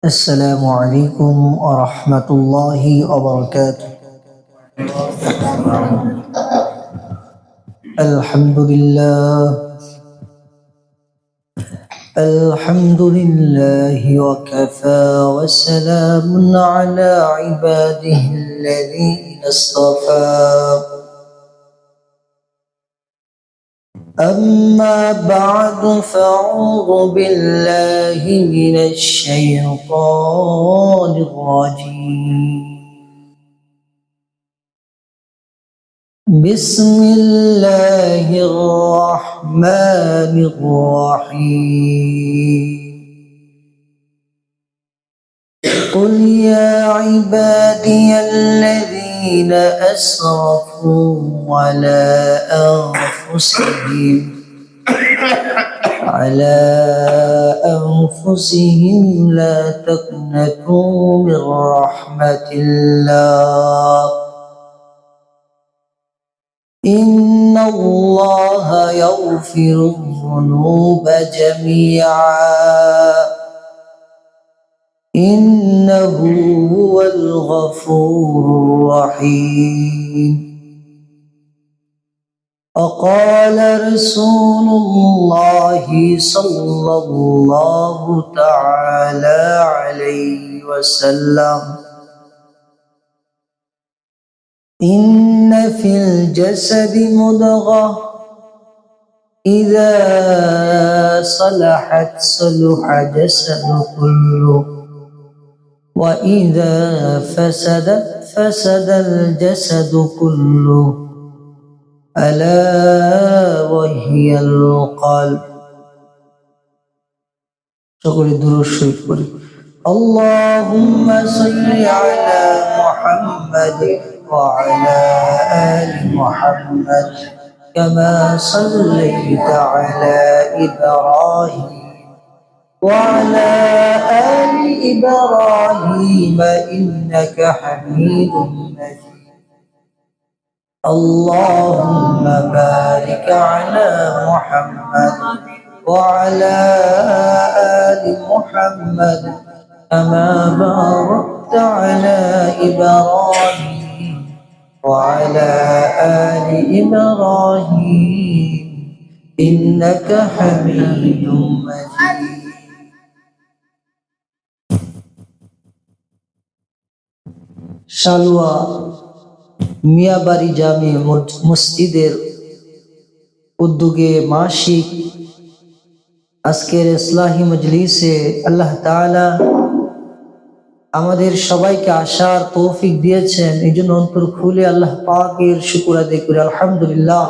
السلام عليكم ورحمة الله وبركاته. الحمد لله وكفى وسلام على عباده الذين اصطفى. أما بعد فأعوذ بالله من الشيطان الرجيم. بسم الله الرحمن الرحيم. قل يا عبادي الذين أسرفوا على أنفسهم لا تقنطوا من رحمة الله إن الله يغفر الذنوب جميعا إنه هو الغفور الرحيم. وقال رسول الله صلى الله تعالى عليه وسلم إن في الجسد مضغة إذا صلحت صلح جسد كله وإذا فسدت فسد الجسد كله ألا وهي القلب. সকলে দুরূদ শরীফ পড়ি। اللهم صل على محمد وعلى آل محمد كما صليت على إبراهيم وعلى آل إبراهيم إنك حميد مجيد. اللهم بارك على محمد وعلى آل محمد كما باركت على إبراهيم وعلى آل إبراهيم إنك حميد مجيد. শালুয়া মিয়াবাড়ি জামে মসজিদের উদ্যোগে মাসিক আজকের ইসলাহি মজলিসে আল্লাহ তাআলা আমাদের সবাইকে আসার তৌফিক দিয়েছেন, এই জন্য অন্তর খুলে আল্লাহ পাকের শুকর আদায় করি আলহামদুলিল্লাহ।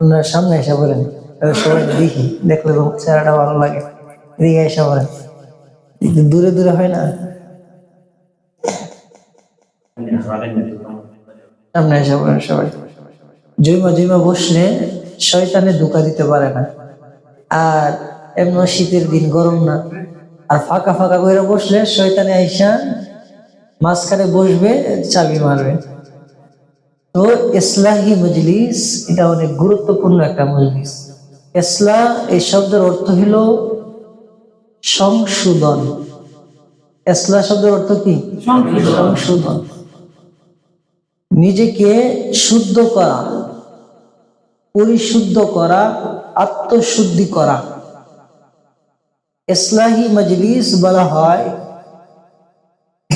আপনারা সামনে এসে বলেন, সবাই দেখি, দেখলে চেহারাটা ভালো লাগে, এদিকে এসে বলেন, দূরে দূরে হয় না, সামনে এসে বলেন সবাই। জৈমা বসলে শয়তানে ধোঁকা দিতে পারে না, আর এমন শীতের দিন, গরম না, আর ফাঁকা করে বসলে শয়তানে আইসা মাঝখানে বসবে, চাবি মারবে। তো ইসলাহি মজলিস এটা অনেক গুরুত্বপূর্ণ একটা মজলিস। ইসলাহ এই শব্দের অর্থ হলো সংশোধন। ইসলাহ শব্দের অর্থ কি? সংশোধন, নিজেকে শুদ্ধ করা, পরিশুদ্ধ করা, আত্মশুদ্ধি করা। ইসলাহি মজলিস বলা হয়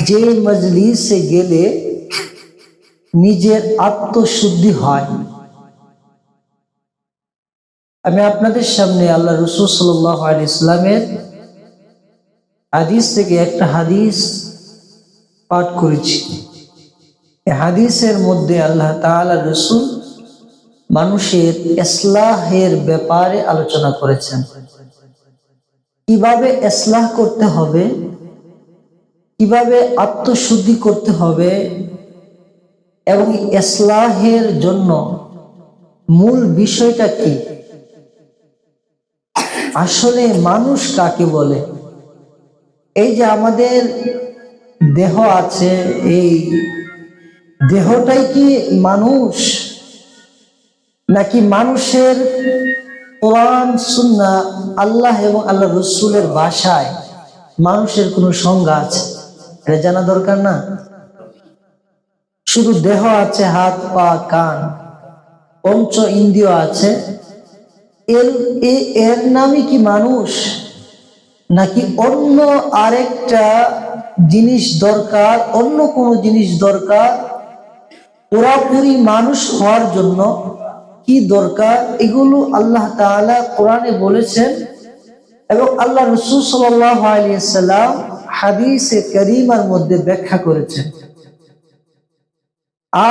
যে মজলিসে গেলে নিজের আত্মশুদ্ধি হয়। আমি আপনাদের সামনে আল্লাহ রাসূল সাল্লাল্লাহু আলাইহি ওয়াসাল্লামের হাদিস থেকে একটা হাদিস পাঠ করেছি। এই হাদিসের মধ্যে আল্লাহ তাআলা রাসূল মানুষের ইসলাহের ব্যাপারে আলোচনা করেছেন, কিভাবে ইসলাহ করতে হবে, কিভাবে আত্মশুদ্ধি করতে হবে, এবং ইসলাহের জন্য মূল বিষয়টা কি, আসলে মানুষ কাকে বলে। এই যে আমাদের দেহ আছে, এই দেহটাই কি মানুষ, নাকি মানুষের কোরআন সুন্নাহ আল্লাহ এবং আল্লাহ রসুলের ভাষায় মানুষের কোনো সংজ্ঞা আছে? এটা জানা দরকার না? শুধু দেহ আছে, হাত পা কান, পঞ্চ ইন্দ্রিয় আছে, এর নামই কি মানুষ? নাকি অন্য আরেকটা জিনিস দরকার, অন্য কোনো জিনিস দরকার? পুরাপুরি মানুষ হওয়ার জন্য কি দরকার? এগুলো আল্লাহ তাআলা কোরআনে বলেছেন এবং আল্লাহ রাসূল সাল্লাল্লাহু আলাইহি ওয়াসাল্লাম হাদিসে কারীমার মধ্যে ব্যাখ্যা করেছেন।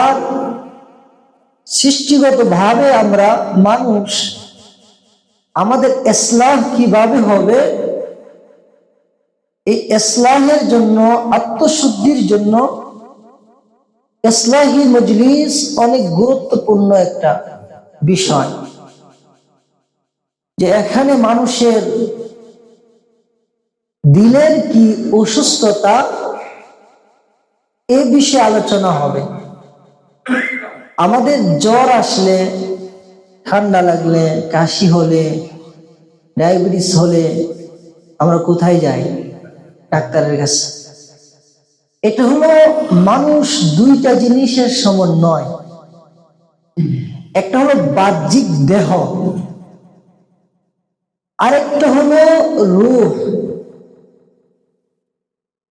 আর সৃষ্টিগত ভাবে আমরা মানুষ, আমাদের ইসলাম কিভাবে হবে, এই ইসলামের জন্য, আত্মশুদ্ধির জন্য ইসলাহি মজলিস অনেক গুরুত্বপূর্ণ একটা বিষয়, যে এখানে মানুষের দিলের কি অসুস্থতা এ বিষয়ে আলোচনা হবে। আমাদের জ্বর আসলে, ঠান্ডা লাগলে, কাশি হলে, ডায়াবেটিস হলে আমরা কোথায় যাই? ডাক্তারের কাছে। এটা হলো মানুষ দুইটা জিনিসের সমন্বয়। একটা হলো বাহ্যিক দেহ, আরেকটা হলো রূহ।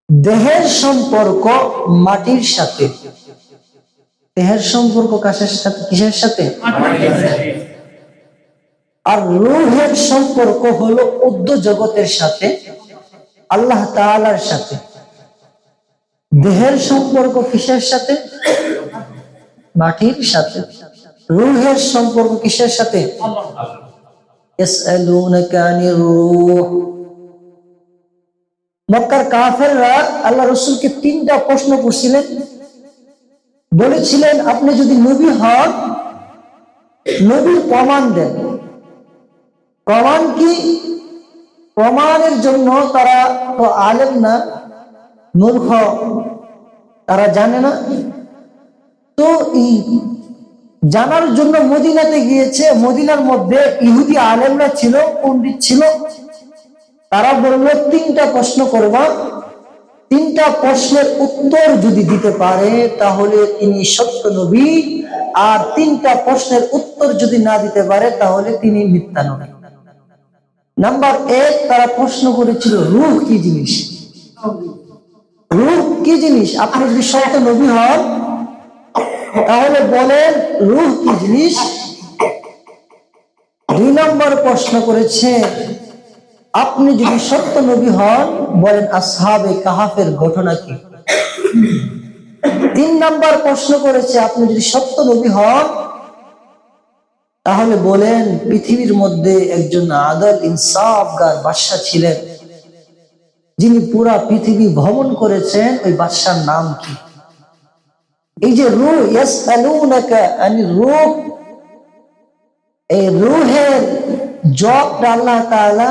দেহের সম্পর্ক মাটির সাথে, দেহের সম্পর্ক কাশের সাথে, কিসের সাথে? আর রূহের সম্পর্ক হলো উর্ধ্ব জগতের সাথে, আল্লাহ তাআলার সাথে। দেহের সম্পর্ক কিসের সাথে? মাটির সাথে। রূহের সম্পর্ক কিসের সাথে? ইয়াসআলুনাকা আনির রূহ। মক্কার কাফেররা আল্লাহ রাসূলকে 3টা প্রশ্ন করছিলেন। বলেছিলেন, আপনি যদি নবী হন, নবীর প্রমাণ দেন। প্রমাণ কি? প্রমাণের জন্য তারা তো আলেম না, মূর্খ, তারা জানে না। তো এই জানার জন্য মদিনাতে গিয়েছে। মদিনার মধ্যে ইহুদি আলেমরা ছিল, পণ্ডিত ছিল। তারা বলল 3টা প্রশ্ন করবা, 3টা প্রশ্নের উত্তর যদি দিতে পারে তাহলে তিনি সত্য নবী, আর 3টা প্রশ্নের উত্তর যদি না দিতে পারে তাহলে তিনি মিথ্যা নবী। নাম্বার 1, তারা প্রশ্ন করেছিল রূহ কি জিনিস? রূহ কি জিনিস? আপনি যদি সত্য নবী হন তাহলে বলেন রূহ কি জিনিস। 2 নম্বর প্রশ্ন করেছে, আপনি যদি সত্য নবী হন বলেন আসহাবে কাহাফের ঘটনা কি। 3 নম্বর প্রশ্ন করেছে, আপনি যদি সত্য নবী হন তাহলে বলেন পৃথিবীর মধ্যে একজন আদল ইনসাফগার বাদশা ছিলেন, যিনি পুরা পৃথিবী ভ্রমণ করেছেন, ওই বাদশার নাম কি। এই যে রূহ, ইয়াসআলুনাকা আনির রূহ, এই রূহের জবাবটা আল্লাহ তাআলা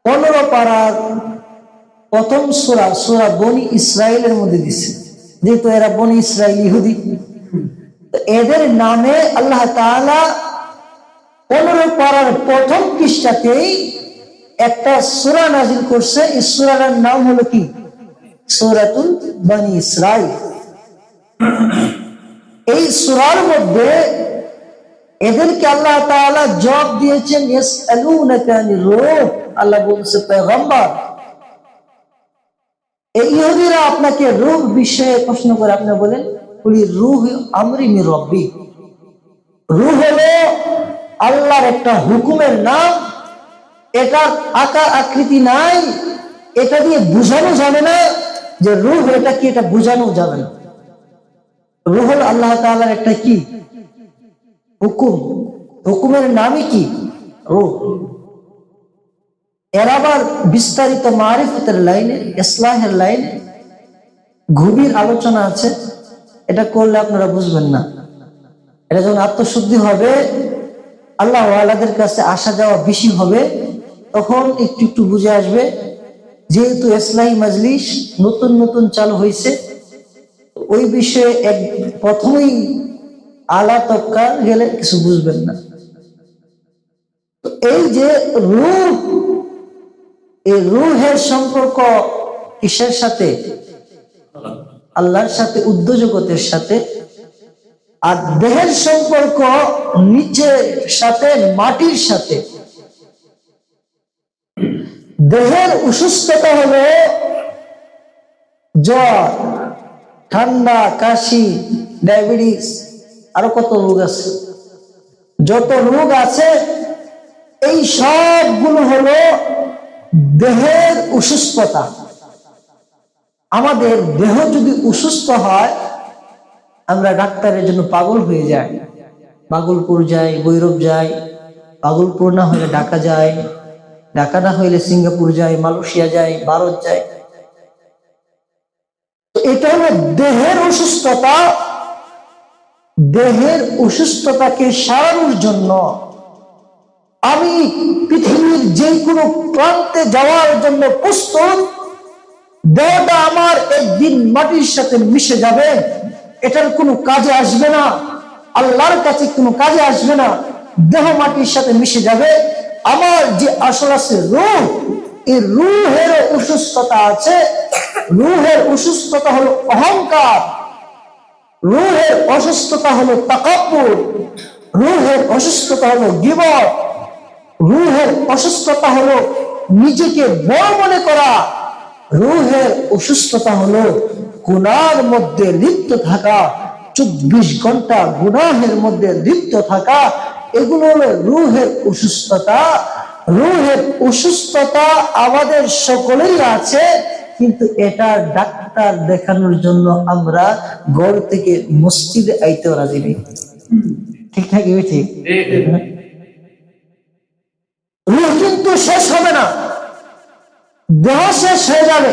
15 পারার প্রথম সূরা, সূরা বনি ইসরাইলের মধ্যে দিয়েছে। যেহেতু এরা বনি ইসরাইল ইহুদি, এদের নামে আল্লাহ তাআলা 15 পারার প্রথম পৃষ্ঠাতেই একটা সূরা নাযিল করছে। এই সূরার নাম হলো কি? সূরাতুল বনি ইসরাইল। এই সূরার মধ্যে এদেরকে আল্লাহ তাআলা জবাব দিয়েছেন, ইয়াসআলুনাকা আনির রূহ। আল্লাহ বলছে, পয়গম্বর, এই ইহুদিরা আপনাকে রূহ বিষয়ে প্রশ্ন করে, আপনি বলেন কুলি রূহ আমরি মির রব্বি। রূহ হলো আল্লাহর একটা হুকুমের নাম। এটার আকার আকৃতি নাই, এটা দিয়ে বোঝানো যাবে না যে রূহ এটা কি, এটা বোঝানো যাবে না। রূহ হলো আল্লাহ তাআলার একটা কি হুকুম, হুকুমের নামই কি? রূহ। এর আবার বিস্তারিত মারিফতের লাইনে, ইসলাহের লাইনে গভীর আলোচনা আছে। এটা করলে আপনারা বুঝবেন না। এটা যখন আত্মশুদ্ধি হবে, আল্লাহ ওয়ালাদের কাছে আসা যাওয়া বেশি হবে, তখন একটু একটু বুঝে আসবে। যেহেতু ইসলাহি মজলিস নতুন নতুন চালু হয়েছে, ওই বিষয়ে প্রথমেই আলা তক্কা গেলে কিছু বুঝবেন না। তো এই যে রূহ, এই রূহের সম্পর্ক কিসের সাথে? আল্লাহর সাথে, উর্ধ্ব জগতের সাথে। আর দেহের সম্পর্ক নিচের সাথে, মাটির সাথে। দেহের অসুস্থতা হলো জ্বর, ঠান্ডা, কাশি, ডায়াবেটিস, আরো কত রোগ আছে। যত রোগ আছে এই সবগুলো হলো দেহের অসুস্থতা। আমাদের দেহ যদি অসুস্থ হয় আমরা ডাক্তারের জন্য পাগল হয়ে যাই, পাগলপুর যাই, ভৈরব যাই, পাগলপুর না হলে ঢাকা যাই, ঢাকা না হইলে সিঙ্গাপুর যাই, মালয়েশিয়া যাই, ভারত যাই। এটা হলো দেহের অসুস্থতা। দেহের অসুস্থতাকে সারানোর জন্য আমি পৃথিবীর যে কোনো প্রান্তে যাওয়ার জন্য প্রস্তুত। দেহটা আমার একদিন মাটির সাথে মিশে যাবে, এটার কোনো কাজে আসবে না, আল্লাহর কাছে কোনো কাজে আসবে না। দেহ মাটির সাথে মিশে যাবে। আমার যে আসল আছে রূহ, এই রূহের অসুস্থতা আছে। রূহের অসুস্থতা হলো অহংকার, রূহের অসুস্থতা হলো তাকাব্বুর, রূহের অসুস্থতা হলো গীবত, রূহের অসুস্থতা হলো নিজেকে বড় মনে করা, রূহের অসুস্থতা হলো গুনার মধ্যে লিপ্ত থাকা, 24 ঘন্টা গুনাহের মধ্যে লিপ্ত থাকা। এগুলো হলো রূহের অসুস্থতা। রূহের অসুস্থতা আমাদের সকলেই আছে, কিন্তু এটা ডাক্তার দেখানোর জন্য আমরা ঘর থেকে মসজিদে আইতেও রাজি নেই। ঠিক নাকি? ঠিক। রূহ কিন্তু শেষ হবে না, দেহ শেষ হয়ে যাবে।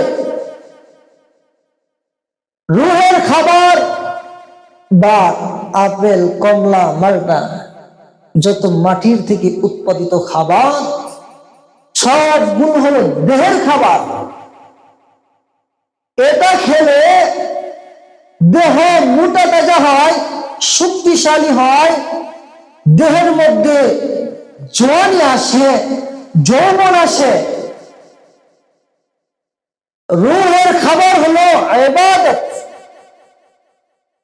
রূহের খাবার বা আপেল, কমলা, মাল্টা, যত মাটির থেকে উৎপাদিত খাবার সবগুলো হলো দেহের খাবার। এটা খেলে দেহ মোটা তাজা হয়, শক্তিশালী হয়, দেহের মধ্যে জোয়ানি আসে, যৌবন আসে। রূহের খাবার হলো ইবাদত,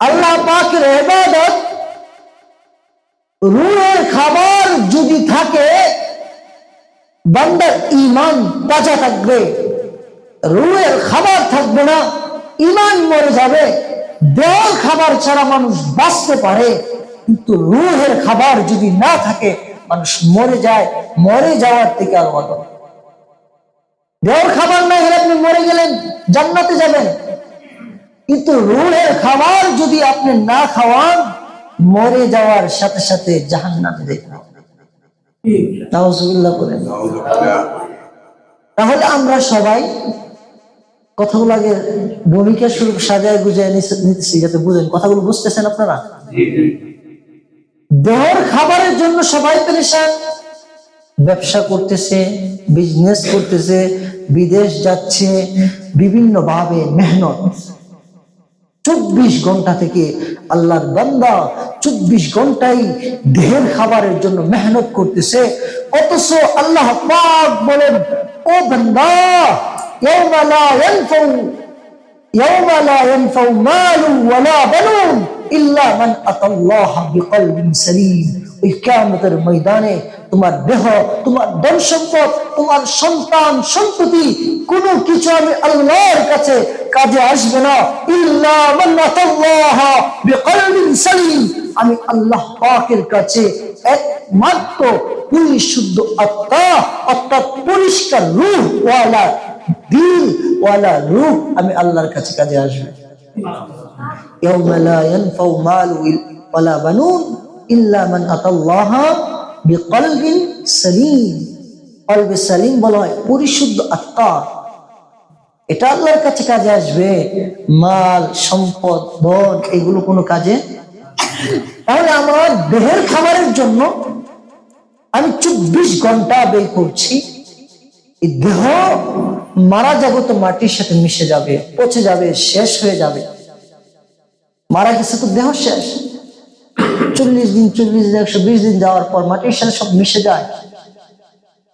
আল্লাহ পাকের ইবাদত। রূহের খাবার যদি থাকে বান্দার ঈমান তাজা থাকবে। রূহের খাবার থাকবে না, ঈমান মরে যাবে। দেহের খাবার ছাড়া মানুষ বাঁচতে পারে, কিন্তু রূহের খাবার যদি না থাকে মানুষ মরে যায়। মরে যাওয়ার থেকে আর ভালো। দেহের খাবার না হলে আপনি মরে গেলেন, জান্নাতে যাবেন, কিন্তু রূহের খাবার যদি আপনি না খাওয়ান মরে যাওয়ার সাথে সাথে জাহান্নামে যেতে হবে। নাউজুবিল্লাহ বলেন। তাহলে আমরা সবাই কথাগুলো আগে ভূমিকা স্বরূপ সাজায় গুজায় নিতেছি, যাতে বুঝেন। কথাগুলো বুঝতেছেন আপনারা? দেহের খাবারের জন্য সবাই পেরেশান, ব্যবসা করতেছে, বিজনেস করতেছে, বিদেশ যাচ্ছে, বিভিন্ন ভাবে মেহনত। 24 ঘন্টা থেকে আল্লাহর বান্দা 24 ঘন্টাই দেহের খাবারের জন্য মেহনত করতেছে। অথচ আল্লাহ পাক বলেন, ও বান্দা, ইয়াওমা লা ইয়ানফাউ মালু ওয়ালা বানুন ইল্লা মান আতাল্লাহ বিকলবিন সালিম। ওই কিয়ামতের ময়দানে তোমার দেহ, তোমার ধন সম্পদ, তোমার সন্তান সন্ততি কোনো কিছু আমি আল্লাহর কাছে কাজে আসবে না। ইল্লা মান আতাল্লাহ বিকলবিন সালিম। আমি আল্লাহ পাকের কাছে একমাত্র পরিশুদ্ধ আত্মা, অর্থাৎ পরিষ্কার রূহ ওয়ালা, দিল ওয়ালা রূহ, আমি আল্লাহর কাছে কাজে আসবে। ইয়াওমা লা ইয়ানফাউ মালু ওয়ালা বানুন ইল্লা মান আতাল্লাহ বিকলবিন সালিম। কলবে সালিম বলা হয় পরিশুদ্ধ আত্মা, এটা আল্লাহর কাছে কাজে আসবে। মাল, সম্পদ, ধন এগুলো কোনো কাজে। তাহলে আমার দেহের খাবারের জন্য আমি 24 ঘন্টা ব্যয় করছি। এই দেহ মারা যাবে তো মাটির সাথে মিশে যাবে, পচে যাবে, শেষ হয়ে যাবে। মারা গেছে তো দেহ শেষ। 40 দিন 120 দিন যাওয়ার পর মাটির সাথে সব মিশে যায়,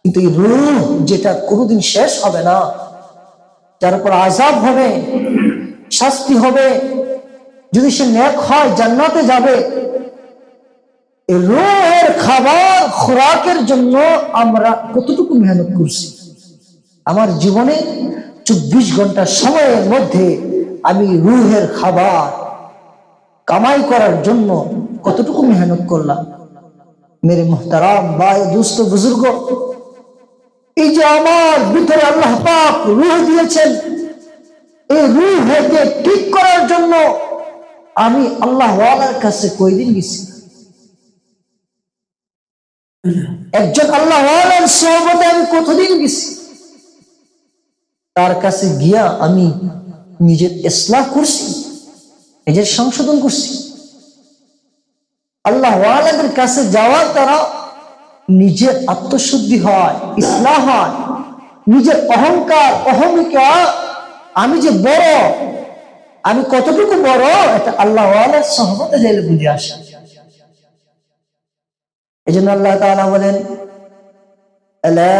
কিন্তু এই রূহ যেটা কোনোদিন শেষ হবে না, যার উপর আযাব হবে, শাস্তি হবে, যদি সে নেক হয় জান্নাতে যাবে, এই রূহের খাবার খোরাকের জন্য আমরা কতটুকু মেহনত করছি। আমার জীবনে 24 ঘন্টা সময়ের মধ্যে আমি রূহের খাবার কামাই করার জন্য কতটুকু মেহনত করলাম। মেরে মুহতারাম ভাই, দোস্ত, বুজুর্গ, এই যে আমার ভিতরে আল্লাহ পাক রূহ দিয়েছেন, এই রূহকে ঠিক করার জন্য আমি আল্লাহ ওয়ালার কাছে কয়দিন গেছি। একজন আল্লাহ ওয়ালার সোহবতে আমি কতদিন গেছি। তার কাছে গিয়া আমি নিজের ইসলাহ করছি, নিজের সংশোধন করছি। আল্লাহ ওয়ালাদের কাছে যাওয়ার দ্বারা নিজের আত্মশুদ্ধি হয়, ইসলাহ হয়, নিজের অহংকার অহমিকা, আমি যে বড়, আমি কতটুকু বড়, এটা আল্লাহ ওয়ালার সোহবতে যাইলে বুঝে আসে। এই জন্য আল্লাহ তাআলা বলেন, আলা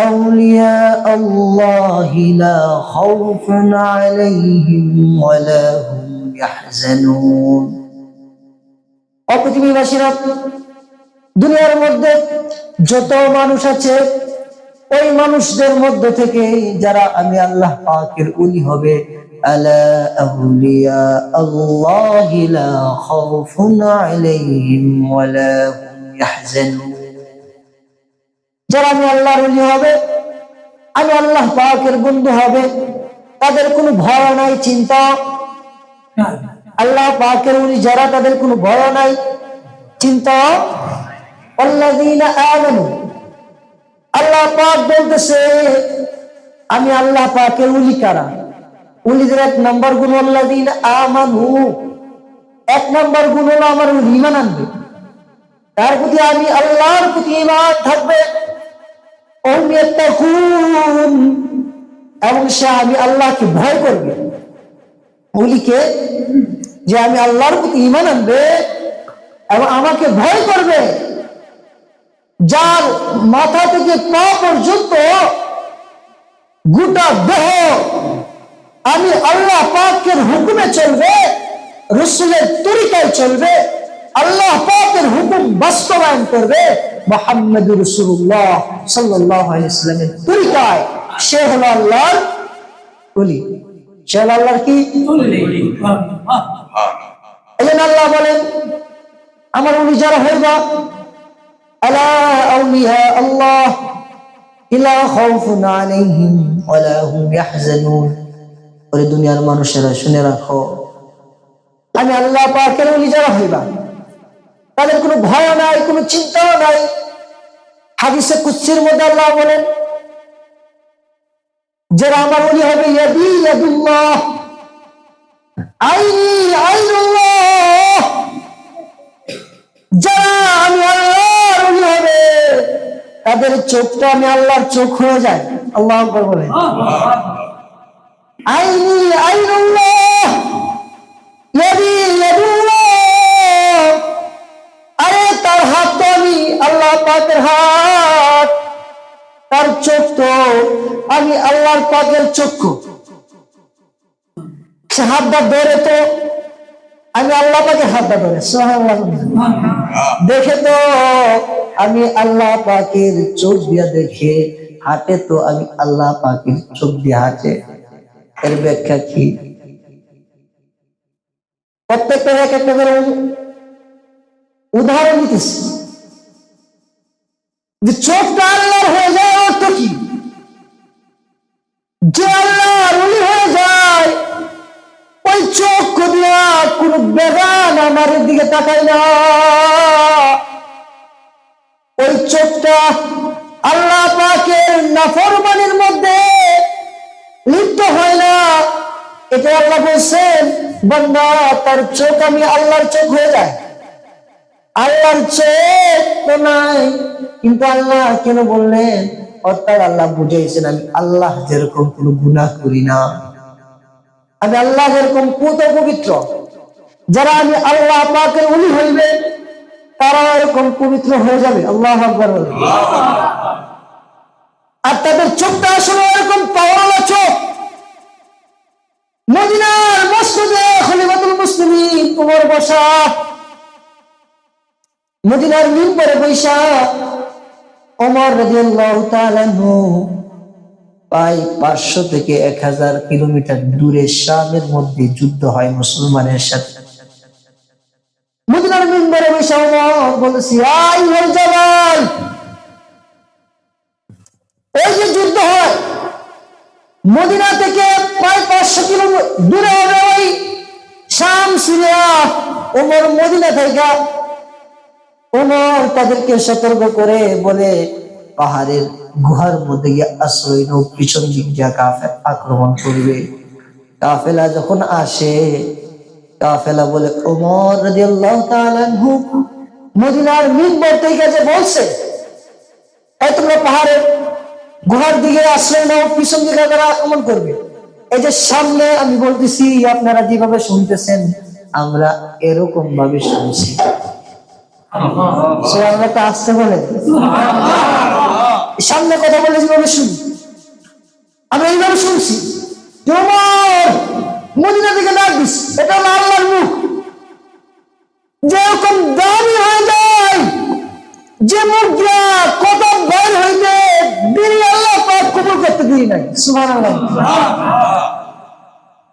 আউলিয়া আল্লাহি লা খাউফুন আলাইহিম ওয়া লা হুম ইয়াহজানুন। ও পৃথিবীবাসীরা, দুনিয়ার মধ্যে যত মানুষ আছে, ওই মানুষদের মধ্যে থেকে যারা আমি আল্লাহ পাকের ওলি হবে, আলা আউলিয়া আল্লাহি লা খাউফুন আলাইহিম ওয়া লা হুম ইয়াহজানুন। যারা আমি আল্লাহর ওলি হবে, আমি আল্লাহ পাকের বন্ধু হবে, তাদের কোনো ভয় নাই, চিন্তা। আল্লাহ পাকের ওলি যারা, তাদের কোনো ভয় নাই, চিন্তা। আল্লাযীনা আমানু, আল্লাহ পাক বলতেছে আমি আল্লাহ পাকের ওলি কারা? ওলিদের 1 নম্বর গুণ আল্লাযীনা আমানু। 1 নম্বর গুণ হলো আমার ওলি ঈমান আনবে, তার প্রতি আমি আল্লাহর প্রতি ঈমান থাকবে, এবং সে আমি আল্লাহকে ভয় করবে। ওলিকে যে আমি আল্লাহর প্রতি ঈমান আনবে এবং আমাকে ভয় করবে, যার মাথা থেকে পা পর্যন্ত গোটা দেহ আমি আল্লাহ পাকের হুকুমে চলবে, রাসূলের তরিকায় চলবে, আল্লাহ পাকের হুকুম বাস্তবায়ন করবে, মুহাম্মদুর রাসূলুল্লাহ সাল্লাল্লাহু আলাইহি ওয়াসাল্লামের তরিকায়, সে হলো আল্লাহর ওলি। সে হলো আল্লাহর কি ওলি। এজন্য আল্লাহ বলেন, আমার ওলি যারা হইবা, আলা আউলিয়া আল্লাহ লা খাউফুন আলাইহিম ওয়া লা হুম ইয়াহজানুন। ওরে দুনিয়ার মানুষেরা শুনে রাখো, আমি আল্লাহ পাকের ওলি যারা হইবা, তাদের কোনো ভয় নাই, কোনো চিন্তাও নাই। হাদিসে কুদসির মধ্যে আল্লাহ বলেন, যারা আমার ওলি হবে, ইয়াদি ইয়াদুল্লাহ, আইনি আইনুল্লাহ, যারা আমি আল্লাহর ওলি হবে, তাদের চোখটা আমি আল্লাহর চোখ হয়ে যায়। আল্লাহু আকবার বলেন। আইনি আইনুল্লাহ, ইয়াদি ইয়াদুল্লাহ, আরে তার হাত তো আমি আল্লাহ পাকের হাত, তার চোখ তো আমি আল্লাহর পাকের চক্ষু। সে হাতটা ধরে তো আমি আল্লাহ পাকের হাতটা ধরে, সুবহানাল্লাহ, দেখে তো আমি আল্লাহ পাকের চোখ দিয়া দেখে, হাতে তো আমি আল্লাহ পাকের চোখ দিয়ে হাঁটে। এর ব্যাখ্যা কি? প্রত্যেকটা এক একটা করে উদাহরণ দিতেছি। যে চোখটা আল্লাহর হয়ে যায়, অর্থ কি? যে আল্লাহর ওলি হয়ে যায়, ওই চোখ দিয়া কোন বেগান আমার দিকে তাকায় না, ওই চোখটা আল্লাহ পাকের নাফরমানির মধ্যে লিপ্ত হয় না। এটা আল্লাহ বলছেন, বান্দা তার চোখ আমি আল্লাহর চোখ হয়ে যায়। আল্লাহর চোখ তো নাই, কিন্তু আল্লাহ কেন বললেন? অর্থাৎ আল্লাহ বুঝাইছেন আমি আল্লাহ যেরকম কোনো গুনাহ করি না, আমি আল্লাহ যেরকম পুত পবিত্র। যারা আমি আল্লাহ পাকের ওলি হইবে, তারা এরকম পবিত্র হয়ে যাবে। আল্লাহু আকবার। আর তাদের চোখটা আসলে এরকম পাওয়ালা চোখ। মদিনার মসজিদে খলিফাতুল মুসলিমিন ওমর বসা, মদিনার মিম্বরে বৈশা ওমর রাদিয়াল্লাহু তাআলা আনহু প্রায় 500 থেকে 1000 কিলোমিটার দূরে শামের মধ্যে যুদ্ধ হয় মুসলমানের সাথে। মদিনার মিম্বরে বৈশা ওমর বলেছে, আইয়ুল জালাল, এই যে যুদ্ধ হয় মদিনা থেকে প্রায় 500 কিলোমিটার দূরে হবে ওই শাম সিরিয়া। ওমর মদিনা থেকে ওমর তাদেরকে সতর্ক করে বলে, পাহাড়ের গুহার মধ্যে গিয়ে আশ্রয় নাও, পিছন দিক দিয়ে কাফের আক্রমণ করবে। কাফেলা যখন আসে, কাফেলা বলে, ওমর রাদিয়াল্লাহু তাআলা আনহু মদিনার মিম্বর থেকে যে বলছে, এই তোমরা পাহাড়ের গুহার দিকে আশ্রয় নাও, পিছন দিকে তারা আক্রমণ করবে। এই যে সামনে আমি বলতেছি, আপনারা যেভাবে শুনতেছেন আমরা এরকম ভাবে শুনছি। সুবহানাল্লাহ, আসতে বলে সামনে কথা বলে যেভাবে শুনি আমরা এইভাবে শুনছি। মদিনা থেকে ডাক দিস, এটা হলো আল্লাহর মুখ। যেরকম দামি হয়ে যায়, যে মুখ দিয়া কত বাইর হইতে দিন আল্লাহ পাক কবুল করতে দিই নাই। সুবহানাল্লাহ,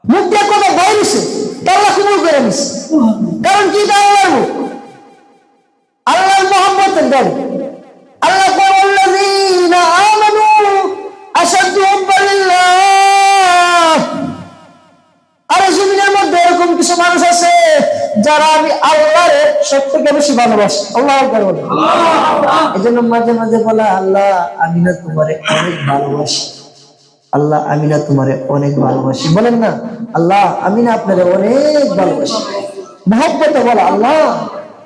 মুখ দিয়া কত বাইর হইছে আল্লাহ কবুল করে নিছে। কারণ কি? এটা আল্লাহর মুখ, আল্লাহর মহব্বতের গাড়ি। আল্লাহ ওয়াল্লাযীনা আমানু আশাদ্দু হুব্বান লিল্লাহ। আর জমিনের মধ্যে এরকম কিছু মানুষ আছে যারা আমি আল্লাহরে সবথেকে বেশি ভালোবাসি। আল্লাহু আকবার। এজন্য মাঝে মাঝে বলা, আল্লাহ আমি না তোমারে অনেক ভালোবাসি, আল্লাহ আমি না তোমারে অনেক ভালোবাসি। বলেন না, আল্লাহ আমি না আপনারে অনেক ভালোবাসি। মহব্বতে বলা, আল্লাহ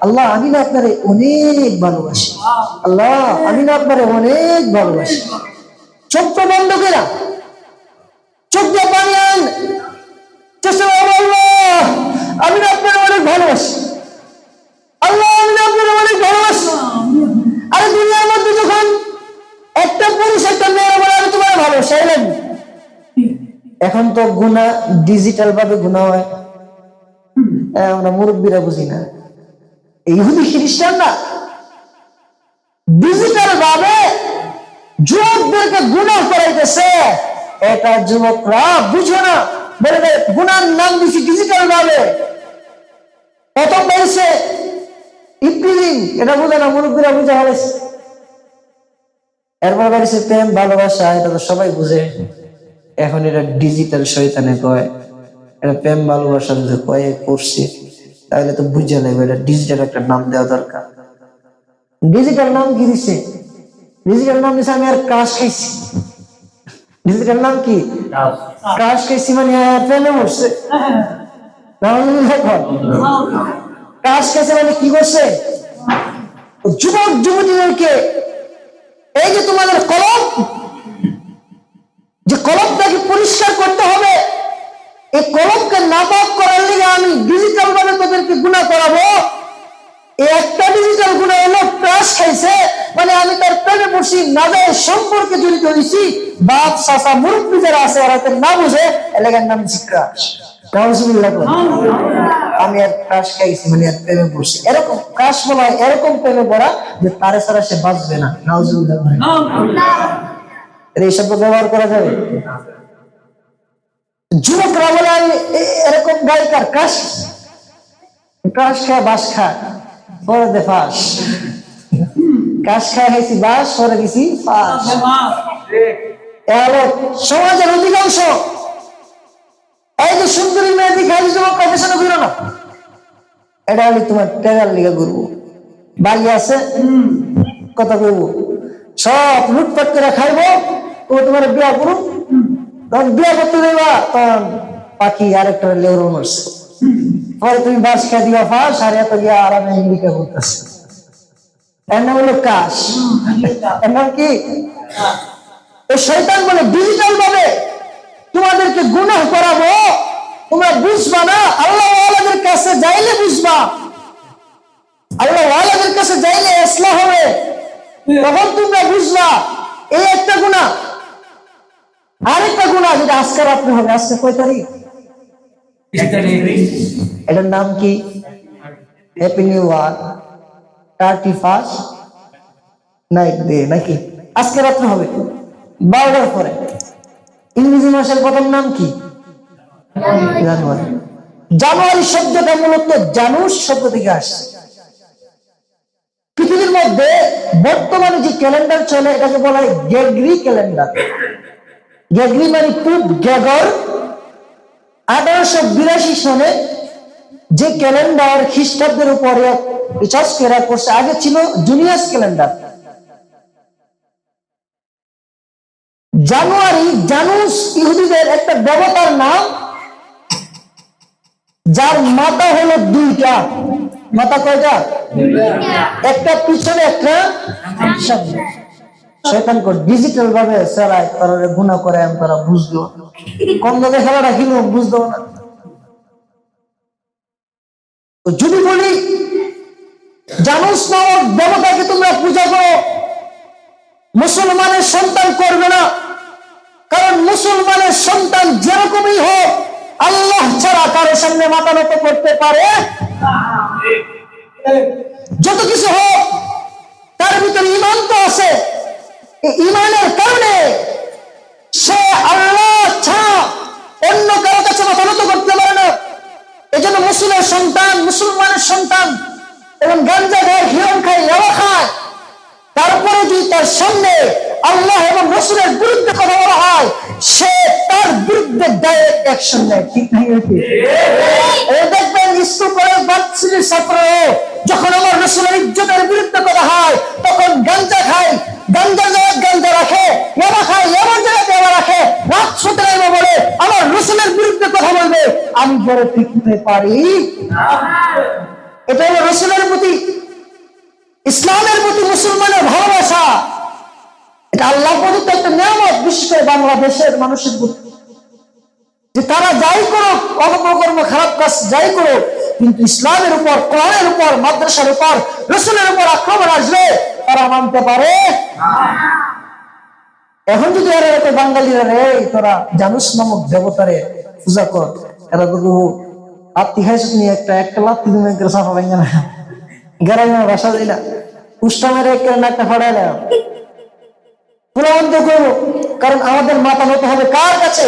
আল্লাহ আমি না আপনারে অনেক ভালোবাসি, আল্লাহ আমি না আপনারে অনেক ভালোবাসি। চোখ তো বন্ধ করে, চোখ দিয়ে পানি আন, চেষ্টা করো, আল্লাহ আমি না আপনারে অনেক ভালোবাসি, আল্লাহ আমি না আপনারে অনেক ভালোবাসি। আরে দুনিয়ার মধ্যে যখন একটা পুরুষ একটা মেয়ে বলে আমি তোমার ভালোবাসি, এখন তো গুনাহ ডিজিটাল ভাবে গুনাহ হয়, আমরা মুরব্বীরা বুঝি না। ইহুদি খ্রিস্টানরা ডিজিটাল ভাবে যুবকদেরকে গুনাহ করাইতেছে, এটা যুবকরা বুঝো না। বলে গুনার নাম দিছি ডিজিটাল ভাবে। প্রথম বলছে ইপ্রিলিং, এটা বুঝে না, মুরব্বীরা বুঝে হয়েছে। এরপর বলছে প্রেম ভালোবাসা, এটা তো সবাই বুঝে। এখন এটা ডিজিটাল শয়তানে কয়, এটা প্রেম ভালোবাসা যদি কয়ে করছে তাহলে তো বুঝে নেবে এটা ডিজিটাল একটা নাম দেওয়া দরকার। ডিজিটাল নাম কি দিছে? ডিজিটাল নাম দিছে আমি আর ক্রাশ খাইছি। ডিজিটাল নাম কি? ক্রাশ খাইছি, মানে প্রেমে মরছে। ক্রাশ খাইছে মানে কি করছে? যুবক যুবতীদেরকে এই যে তোমাদের কলম, যে কলমটাকে পরিষ্কার করতে হবে, এই কলমকে নাপাক করার লিগে আমি ডিজিটাল ভাবে তোদেরকে গুনাহ করাবো। এই একটা ডিজিটাল গুনাহ হলো ক্রাশ খাইছে, মানে আমি তার প্রেমে পড়ছি, নাজায়েজ সম্পর্কে জড়িত হয়েছি। বাপ চাচা মুরব্বী যারা আছে ওরা তো না বুঝে, এলাকার নাম ক্রাশ। আমি আর ক্রাশ খাইছি মানে আর প্রেমে পড়ছি, এরকম ক্রাশ বলা হয় এরকম প্রেমে পড়া যে তারে ছাড়া সে বাঁচবে না। নাউজুবিল্লাহ, এই শব্দ ব্যবহার করা যাবে? যুবকরা বলে আমি এরকম গায়িকার ক্রাশ, ক্রাশ খায় বাস খায়, পরে দে ফাঁস। ক্রাশ খায় খাইছি বাস, পরে গেছি ফাঁস। সমাজের অধিকাংশ এই যে সুন্দরী মেয়েদের খাই যুবক পেছনে ঘুরো না, এটা হলে তোমার টেরার লিগে ঘুরবো। বাড়ি আছে কথা বলবো, সব লুটপাট করে খাইবো, ও তোমার বিয়া করুন, তখন বিয়া করতে দেবা, তখন পাখি আরেকটা লেউরো মারছে, পরে তুমি বাস খেয়ে দিবা ফাঁস, আর এত গিয়া আরামে ইন্ডিকা করতেছে। এর নাম হলো কাশ। এর নাম কি? এই শয়তান বলে ডিজিটাল ভাবে তোমাদেরকে গুনাহ করাবো, তোমরা বুঝবা না। আল্লাহ ওয়ালাদের কাছে যাইলে বুঝবা, আল্লাহ ওয়ালাদের তখন তোমরা বুঝলা এই একটা গুনাহ। আরেকটা গুনাহ যেটা আজকে রাত্রে হবে। আজকে কয় তারিখ? এটার নাম কি? Happy new year 31st night day নাকি? আজকে রাত্রে হবে 12টার পরে। ইংরেজি মাসের প্রথম নাম কি? জানুয়ারি। জানুয়ারি শব্দটা মূলত জানুস শব্দ থেকে আসছে। পৃথিবীর মধ্যে বর্তমানে যে ক্যালেন্ডার চলে এটাকে বলা হয় গ্রেগরি ক্যালেন্ডার। গ্রেগরি মানে পোপ গ্রেগর 1882 সনে যে ক্যালেন্ডার খ্রিস্টাব্দের উপরে রিসার্চ করছে। আগে ছিল জুলিয়াস ক্যালেন্ডার। জানুয়ারি জানুস ইহুদিদের একটা দেবতার নাম, যার মাথা হলো দুইটা। মাথা কয়টা? একটা পিছনে একটা সামনে। শয়তান কর ডিজিটাল ভাবে চালায়, তারা গুনাহ করে তারা বুঝলো কম দামে খেলাটা কিনো বুঝতো না। যদি বলি জানুস নামক দেবতাকে তোমরা পূজা করো, মুসলমানের সন্তান করবে না। কারণ মুসলমানের সন্তান যেরকমই হোক আল্লাহ ছাড়া কারোর সামনে মাথা নত করতে পারে। যত কিছু হোক তার ভিতরে ঈমান তো আছে। এই ঈমানের কারণে সে আল্লাহ ছাড়া অন্য কারো কাছে মাথা নত করতে পারে না। এজন্য মুসলিমের সন্তান, মুসলমানের সন্তান এবং গাঞ্জা খায়, হিরণ খায়, ইয়াবা খায়, তারপরে যদি তার সামনে আল্লাহ এবং রাসূলের বিরুদ্ধে কথা বলা হয়, সে তার বিরুদ্ধে ডাইরেক্ট অ্যাকশন নেয়। ঠিক নাই? এই দেখবেন স্কুল কলেজ ভার্সিটির ছাত্র যখন আমার রাসূলের ইজ্জতের বিরুদ্ধে কথা হয় তখন গাঞ্জা খায়, গাঞ্জা জায়গায় গাঞ্জা রাখে, ইয়াবা খায়, ইয়াবার জায়গায় ইয়াবা রাখে, রাত শুতে যাবে বলে আমার রাসূলের বিরুদ্ধে কথা বলবে। আমি বলে টিকতে পারি? এটা হলো রাসূলের প্রতি, ইসলামের প্রতি মুসলমানের ভালোবাসা। এটা আল্লাহ প্রদত্ত একটা নিয়ামত, বিশেষ করে বাংলাদেশের মানুষের প্রতি, যে তারা যাই করুক, অপকর্ম খারাপ কাজ যাই করুক, কিন্তু ইসলামের উপর, কোরআনের উপর, মাদ্রাসার উপর, রাসূলের উপর আক্রমণ আসলে তারা মানতে পারে। এখন যদি এরা একটা বাঙালিরা রে তোরা জানুস নামক দেবতারে পূজা কর, এরা তো লাত্তি খাইছ নিয়ে একটা লাত্তি তুমি সাফা ভেঙে না গ্রামের ভাষা দিই না উষ্টামের একটা ফাড়াই না পুনবন্ধ করবো। কারণ আমাদের মাথা নত হবে কার কাছে?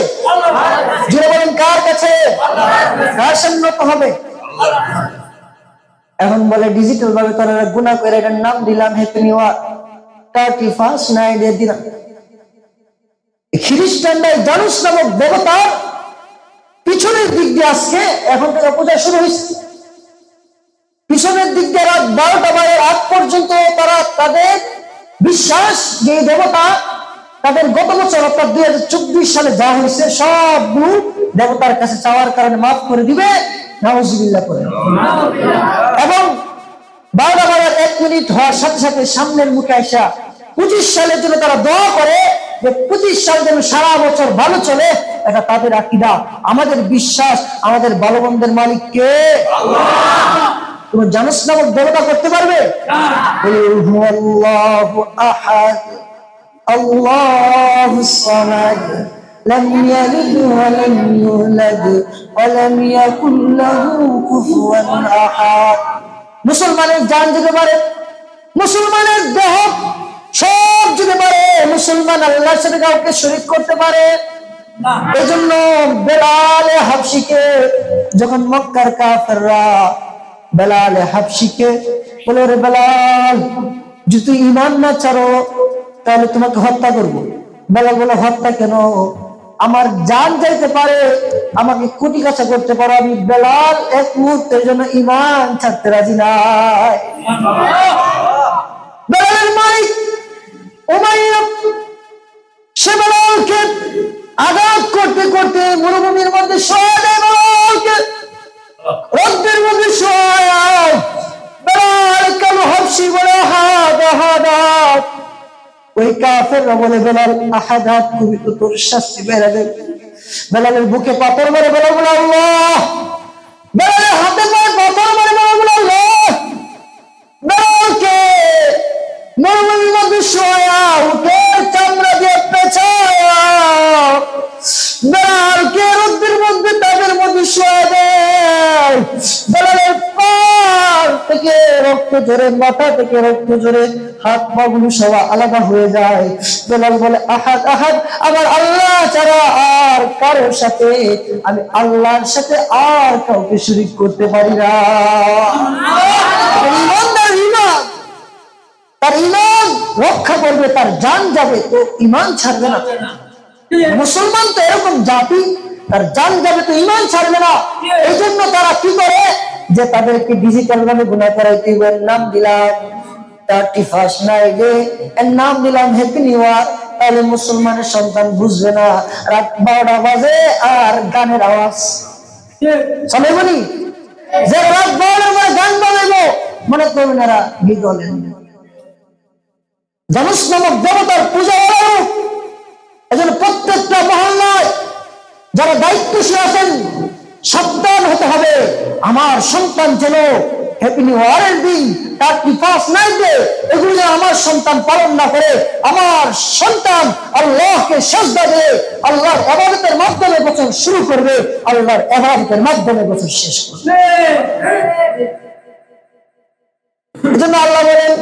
জুড়ে বলেন কার কাছে? কার সামনে নত হবে? এখন বলে ডিজিটাল ভাবে তারা গুনাহ করে এটার নাম দিলাম happy new year 31st night day দিলাম। খ্রিস্টানরা জানুস নামক দেবতার পিছনের দিক দিয়ে আজকে এখন থেকে পূজা শুরু হয়েছে। পিছনের দিক দিয়ে রাত 12টা বাজে আগ পর্যন্ত তারা তাদের বিশ্বাস যে দেবতা তাদের গত বছর অর্থাৎ 2024 সালে যা হয়েছে সবগুলো দেবতার কাছে চাওয়ার কারণে মাফ করে দিবে, নাউজুবিল্লাহ করে। এবং 12টা বাজার 1 মিনিট হওয়ার সাথে সাথে সামনের মুখে আসা 25 সালের জন্য তারা দোয়া করে যে 25 সাল যেন সারা বছর ভালো চলে। এটা তাদের আকীদা, আমাদের বিশ্বাস। আমাদের ভালো মন্দের মালিক কে? আল্লাহ। তুমি জানুস নামক দেবতা করতে পারবে? হুয়াল্লাহু আহাদ আল্লাহুস সামাদ লাম ইয়ালিদ ওয়া লাম ইউলাদ ওয়া লাম ইয়াকুল লাহু কুফুয়ান আহাদ। মুসলমানের জান যেতে পারে, মুসলমানের দেহ সব যেতে পারে, মুসলমান আল্লাহর সাথে কাউকে শরীক করতে পারে। এজন্য বেলাল হাবশিকে যখন মক্কার কাফেররা বেলাল হাবশিকে বলে, রে বেলাল যদি তুই ঈমান না ছাড়ো তাহলে তোমাকে হত্যা করব। বেলাল বলে, হত্যা কেন? আমার জান যাইতে পারে, আমাকে কুটি কাছা করতে পারো, আমি বেলাল এক মুহূর্তের জন্য ঈমান ছাড়তে রাজি নাই। বেলালের মালিক উমাইয়া সে বেলালকে আঘাত করতে করতে মরুভূমির মধ্যে শোয়া দেয়। বেলালকে রক্তের মধ্যে শোয়া বেলাল কেন হাবশি বলে আহাদ আহাদ। ওই কাফেররা বলে, বেলাল আহাদ আহাদ কবি তো তোর শাস্তি বেড়ে দেবে। বেলালের বুকে পাথর মারে, বেলাল বলে আল্লাহ। বেলালের হাতে পায়ে পাথর মারে, বেলাল বলে আল্লাহ। বেলালকে মরুভূমির মধ্যে বেলালের পার থেকে রক্ত ঝরে, মাথা থেকে রক্ত ঝরে, হাত পা গুলো সব আলাদা হয়ে যায়। বেলাল বলে, আহাদ আহাদ, আমার আল্লাহ ছাড়া আর কারোর সাথে আমি আল্লাহর সাথে আর কাউকে শরীক করতে পারি না। তার ইমান রক্ষা করবে, তার জান যাবে তো ইমান ছাড়বে না। মুসলমান তো এরকম জাতি, তার জান যাবে তো ইমান ছাড়বে না। এই জন্য তারা কি করে, যে তাদেরকে ডিজিটাল ভাবে গুনাহ করাইতে হবে। নাম দিলাম 31 নাইটে, এর নাম দিলাম হ্যাপি নিউ ইয়ার, তাহলে মুসলমানের সন্তান বুঝবে না রাত 12টা বাজে আর গানের আওয়াজ চলে বলি, যে রাত 12টার পরে গান বাজাইবো মনে করবেন এরা গীত বলেন। জানুস নামক দেবতার পূজা হলো। এজন্য প্রত্যেকটা মহল্লায় যারা দায়িত্বশীল আছেন সাবধান হতে হবে, আমার সন্তান যেন হ্যাপি নিউ ইয়ারের দিন 31 নাইটে এগুলো আমার সন্তান পালন না করে, আমার সন্তান আল্লাহকে সিজদা দিয়ে আল্লাহর ইবাদতের মাধ্যমে বছর শুরু করবে, আল্লাহর ইবাদতের মাধ্যমে বছর শেষ করবে। এজন্য আল্লাহ বলেন,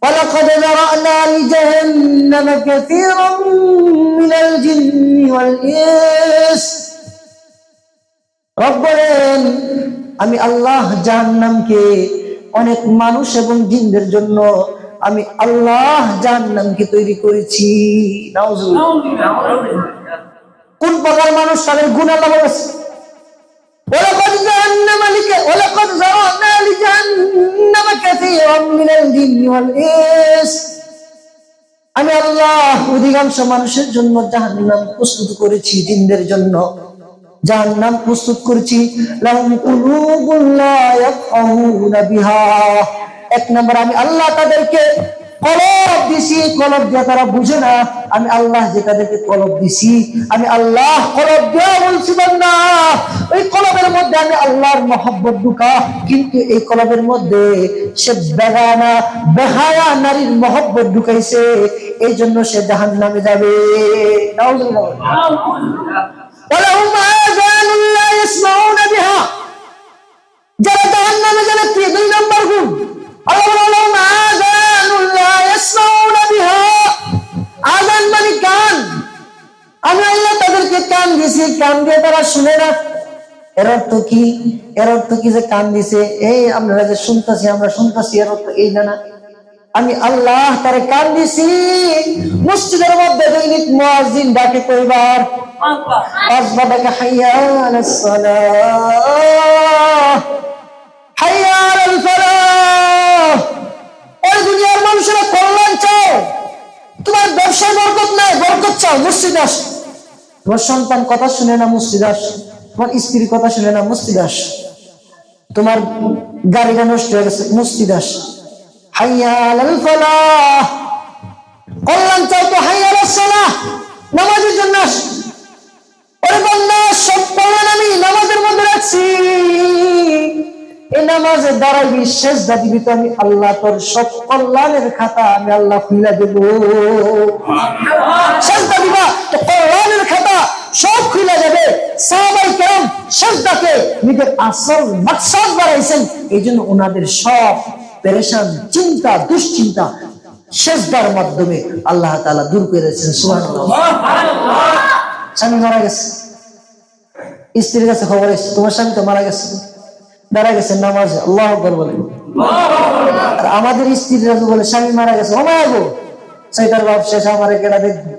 وَلَقَدْ ذَرَأْنَا لِجَهَنَّمَ كَثِيرًا مِنَ الْجِنِّ وَالْإِنسِ। রব বলেন, আমি আল্লাহ জাহান্নামকে অনেক মানুষ এবং জিনদের জন্য আমি আল্লাহ জাহান্নামকে তৈরি করেছি। নাউজুবিল্লাহ। কোন প্রকার মানুষ? তাদের গুণ আল্লাহ বলেছে, وَلَقَدْ ذَرَأْنَا لِجَهَنَّمَ كَثِيرًا مِنَ الْجِنِّ وَالْإِنسِ। আমি আল্লাহ অধিকাংশ মানুষের জন্য জাহান্নাম প্রস্তুত করেছি, জিনদের জন্য জাহান্নাম প্রস্তুত করেছি। লাহুম কুলুবুন লা ইয়াফকাহুনা বিহা। এক নম্বর, আমি আল্লাহ তাদেরকে কলব দিছি, কলব দিয়ে তারা বুঝে না। আমি আল্লাহ যে তাদেরকে কলব দিছি, আমি আল্লাহ কলব দিয়ে বলছি বান্দা, ওই কলবের মধ্যে আমি আল্লাহর মহব্বত ঢুকা, কিন্তু এই কলবের মধ্যে সে বেগানা বেহায়া নারীর মহব্বত ঢুকাইছে, এই জন্য সে জাহান্নামে যাবে। নাউজুবিল্লাহ। ওয়ালাহুম আযানুন লা ইয়াসমাউনা বিহা। যারা জাহান্নামে যাবে, 2 নম্বর গুণ আল্লাহ বলেন, আযানুন লা ইয়াসমাউনা বিহা। আযান মানে কান, আমি আল্লাহ তাদেরকে কান দিয়েছি, কান দিয়ে তারা শুনে না। এর অর্থ কি? এর অর্থ কি যে কান দিছে, এই আমরা যে শুনতেছি, আমরা শুনতেছি, এর অর্থ এই না। আমি আল্লাহ তারে কান দিছি। মসজিদের মধ্যে দৈনিক মুয়াজ্জিন ডাকে কয়বার? 5 বার ডাকে, হাইয়া আলাস সালাহ, হাইয়া আলাল ফালাহ। ওই দুনিয়ার মানুষেরা কল্যাণ চাও, তোমার ব্যবসায় বরকত নাই, বরকত চাও, মসজিদে আস। তোমার সন্তান কথা শুনে না, মসজিদে আস। তোমার স্ত্রী কথা শুনে না, মসজিদে আস। তোমার গাড়িটা নষ্ট হয়ে গেছে, মসজিদে আস। হাইয়া আলাল ফালাহ। কল্যাণ চাও তো হাইয়া আলাস সালাহ, নামাজের জন্য আস। ওরে বান্দা, সব কল্যাণ আমি নামাজের মধ্যে রাখছি। এই নামাজে দাঁড়াইবি, সিজদা দিবি, তো আমি আল্লাহ তোর সব কল্যাণের খাতা আমি আল্লাহ খুলে দেব। সিজদা দিবা তো কল্যাণের খাতা সব খুলে যাবে। সাহাবায়ে কেরাম সিজদাকে নিজের আসল মাকসাদ বানাইছেন, এই জন্য ওনাদের সব পেরেশান চিন্তা দুশ্চিন্তা সিজদার মাধ্যমে আল্লাহ তাআলা দূর করেছেন। সুবহানাল্লাহ। স্বামী মারা গেছে, স্ত্রীর কাছে খবর এসেছে, তোমার স্বামী তো মারা গেছে, দাঁড়া গেছে নামাজে, আল্লাহু আকবার বলে। আর আমাদের স্ত্রীরা বলে স্বামী মারা গেছে, ও মায়া গো, সেটার বাপ শেষ, আমার কেনা দেখবে,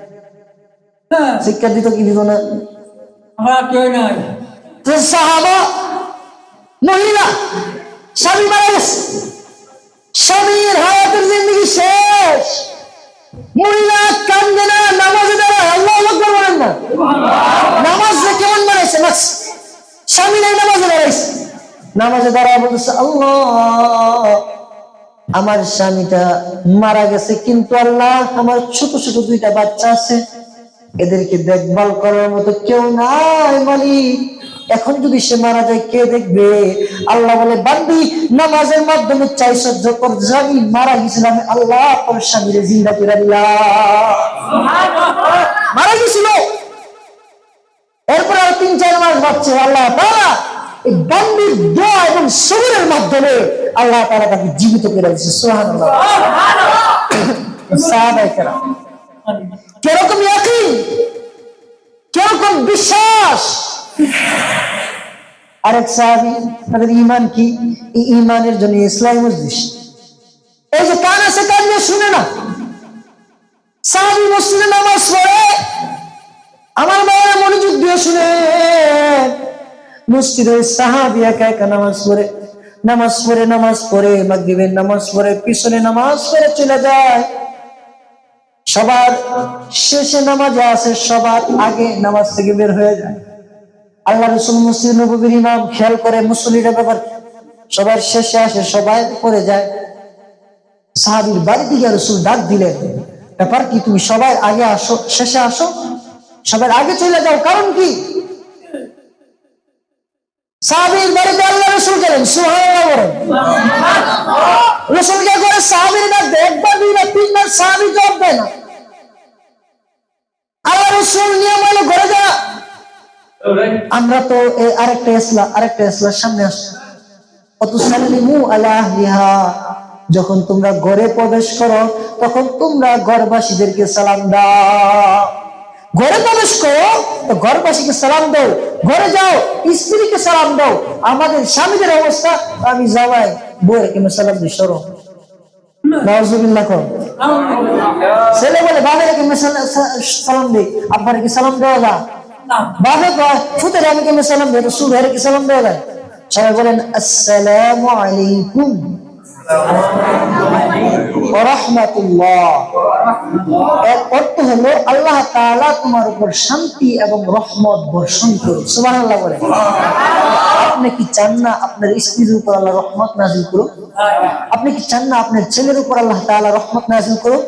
শিক্ষা দিত কি দিত না। সাহাবা মহিলা, স্বামী মারা গেছে, স্বামীর হায়াতের জিন্দেগি শেষ, মহিলা কান্দে না, নামাজে দাঁড়ায়, আল্লাহু আকবার বলেন না। নামাজ কেমন বানাইছে, স্বামী নাই, নামাজে দাঁড়াইছে, নামাজে দাঁড়ায় বলতেছে, আল্লাহ আমার স্বামীটা মারা গেছে, কিন্তু আল্লাহ আমার ছোট ছোট 2টা বাচ্চা আছে, এদেরকে দেখভাল করার মতো কেউ নাই মালিক, এখন যদি সে মারা যায় কে দেখবে? আল্লাহ বলে, বান্দি নামাজের মাধ্যমে চাইছ যখন জানি মারা গেছিল, আমি আল্লাহ তোর স্বামীরে জিন্দা করে দিলাম। মারা গেছিল, এরপরে আর 3-4 মাস বাঁচছে, আল্লাহ তাআলা এই বন্দির দোয়া এবং সবরের মাধ্যমে আল্লাহ তাআলা তাকে জীবিত করে দিয়েছে। সুবহানাল্লাহ। সাহাবায়ে কেরাম কিরকম ইয়াকিন, কিরকম বিশ্বাস। আরেক সাহাবী, তাদের ঈমান কি? এই ঈমানের জন্য ইসলামী মজলিস, এই যে কান আছে কান দিয়ে শুনে না, সাহাবী মসজিদে নামাজ পড়ে, আমার মায়েরা মনোযোগ দিয়ে শুনে, মসজিদে সাহাবী একা একা নামাজ পড়ে মাগরিবের নামাজ পড়ে, পিছনে নামাজ পড়ে চলে যায়। সবার শেষে নামাজে আসে, সবার আগে নামাজ থেকে বের হয়ে যায়। আল্লাহ রাসূল মসজিদ নববীর ইমাম খেয়াল করে মুসল্লিদের ব্যাপার, সবার শেষে আসে, সবাই পড়ে যায়। সাহাবীর বাড়ি থেকে রাসূল ডাক দিলেন, ব্যাপার কি, তুমি সবাই আগে আসো, শেষে আসো, সবার আগে চলে যাও, কারণ কি? সাহাবীর বাড়িতে আল্লাহ রাসূল গেলেন, সুবহানাল্লাহ বলেন। রাসূল কে করে সাহাবীর ডাক দেয়, একবার দুইবার তিনবার, সাহাবী জবাব দেয় না। আল্লাহ রাসূল নিয়ম হলো ঘরে যা। আমরা তো এই আরেকটা ইসলাম সামনে আসছে, অতুসাল্লিমু আলা আহলিহা, যখন তোমরা ঘরে প্রবেশ করো তখন তোমরা ঘরবাসীদেরকে সালাম দাও। ঘরে প্রবেশ করো তো ঘরবাসীকে সালাম দাও, ঘরে যাও স্ত্রীকে সালাম দাও। আমাদের স্বামীদের অবস্থা, আমি জামাই বউয়ের কেন সালাম দিই, সরো নাউজুবিল্লাহ কর। ছেলে বলে বাবার কেন সালাম দিই, আব্বার কি সালাম দেওয়া যায়? বাবা কয় ফুতের আমি কেন সালাম দিই, রসুল ভাইয়ের কি সালাম দেওয়া যায়? সবাই বলেন আসসালামু আলাইকুম ওয়া রাহমাতুল্লাহ। এর অর্থ হলো আল্লাহ তাআলা তোমার উপর শান্তি এবং রহমত বর্ষণ করুন। সুবহানাল্লাহ বলেন। আপনি কি চান না আপনার স্ত্রীর উপর আল্লাহ রহমত নাযিল করুন? আপনি কি চান না আপনার ছেলের উপর আল্লাহ তাআলা রহমত নাযিল করুন?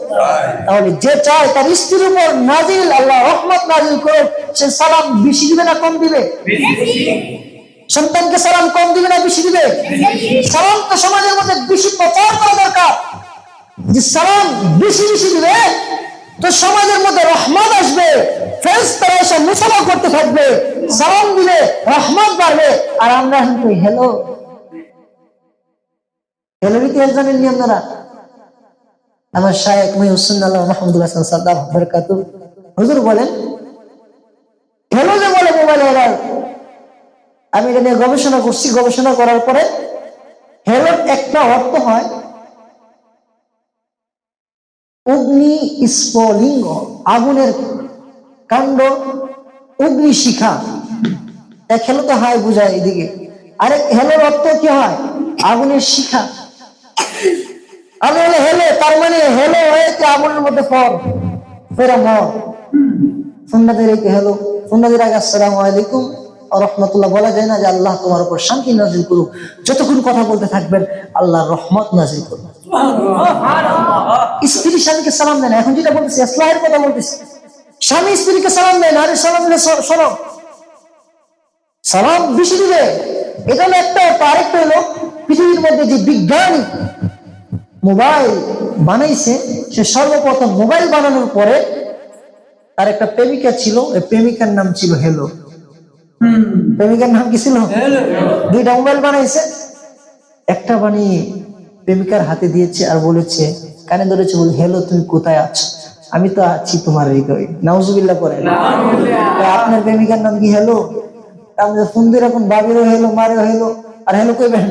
তাহলে যে চায় তার স্ত্রীর উপর নাযিল আল্লাহ রহমত নাযিল করুন, সে সালাম বেশি দিবে না কম দিবে? সন্তানকে সালাম কম দিবে না বেশি দিবে? সালাম তো সমাজের মধ্যে বেশি প্রচার করা দরকার, যে সালাম বেশি বেশি দিবে তো সমাজের মধ্যে রহমত আসবে, ফেরেশতারা এসে মুসাফা করতে থাকবে, সালাম দিলে রহমত বাড়বে। আর আমরা কিন্তু হ্যালো ইতিহাস জানেন নি আপনারা? আমার শায়েখ মুহিউদ্দিন মাহমুদুল হাসান সাদ্দাম বারাকাতুহু হুজুর বলেন, হ্যালো যে বলে মোবাইলে, এরা আমি এটা নিয়ে গবেষণা করছি, গবেষণা করার পরে হেলোর একটা অর্থ হয় অগ্নি স্ফুলিঙ্গ, আগুনের কাণ্ড, অগ্নি শিখা। এক হেলো তো হয় বুঝায় এদিকে, আরেক হেলোর অর্থ কি হয়? আগুনের শিখা। আমি হলে হেলো, তার মানে হেলো হয়েছে আগুনের মধ্যে ফেরা মর। সুন্নাতের হেলো, সুন্নাতের আগে আসসালামু আলাইকুম রহমতুল্লাহ বলা যায় না যে আল্লাহ তোমার উপর শান্তি নাজিল করুক? যতক্ষণ কথা বলতে থাকবেন আল্লাহর রহমত নাজিল করুন। স্ত্রী স্বামীকে সালাম দেয় না, এখন যেটা বলতেছি ইসলামের কথা বলতেছি। স্বামী স্ত্রীকে সালাম দেয় না, আরে সালাম দিলে শোনো, সালাম বেশি দিবে। এটা হলো একটা। আরেকটা হলো পৃথিবীর মধ্যে যে বিজ্ঞানী মোবাইল বানাইছে, সে সর্বপ্রথম মোবাইল বানানোর পরে তার একটা প্রেমিকা ছিল, এই প্রেমিকার নাম ছিল হেলো। প্রেমিকার নাম কি ছিল? দুইটা মোবাইল বানাইছে, একটা বানিয়ে প্রেমিকার হাতে দিয়েছে আর বলেছে, কানে ধরেছে, বলে হেলো তুমি কোথায় আছো? আমি তো আছি তোমার হৃদয়ে। নাউজুবিল্লাহ করে। আপনার প্রেমিকার নাম কি হেলো? আমাদের ফোন দিয়ে এখন বাবিরও হেলো, মারেও হেলো, আর হেলো কইবেন?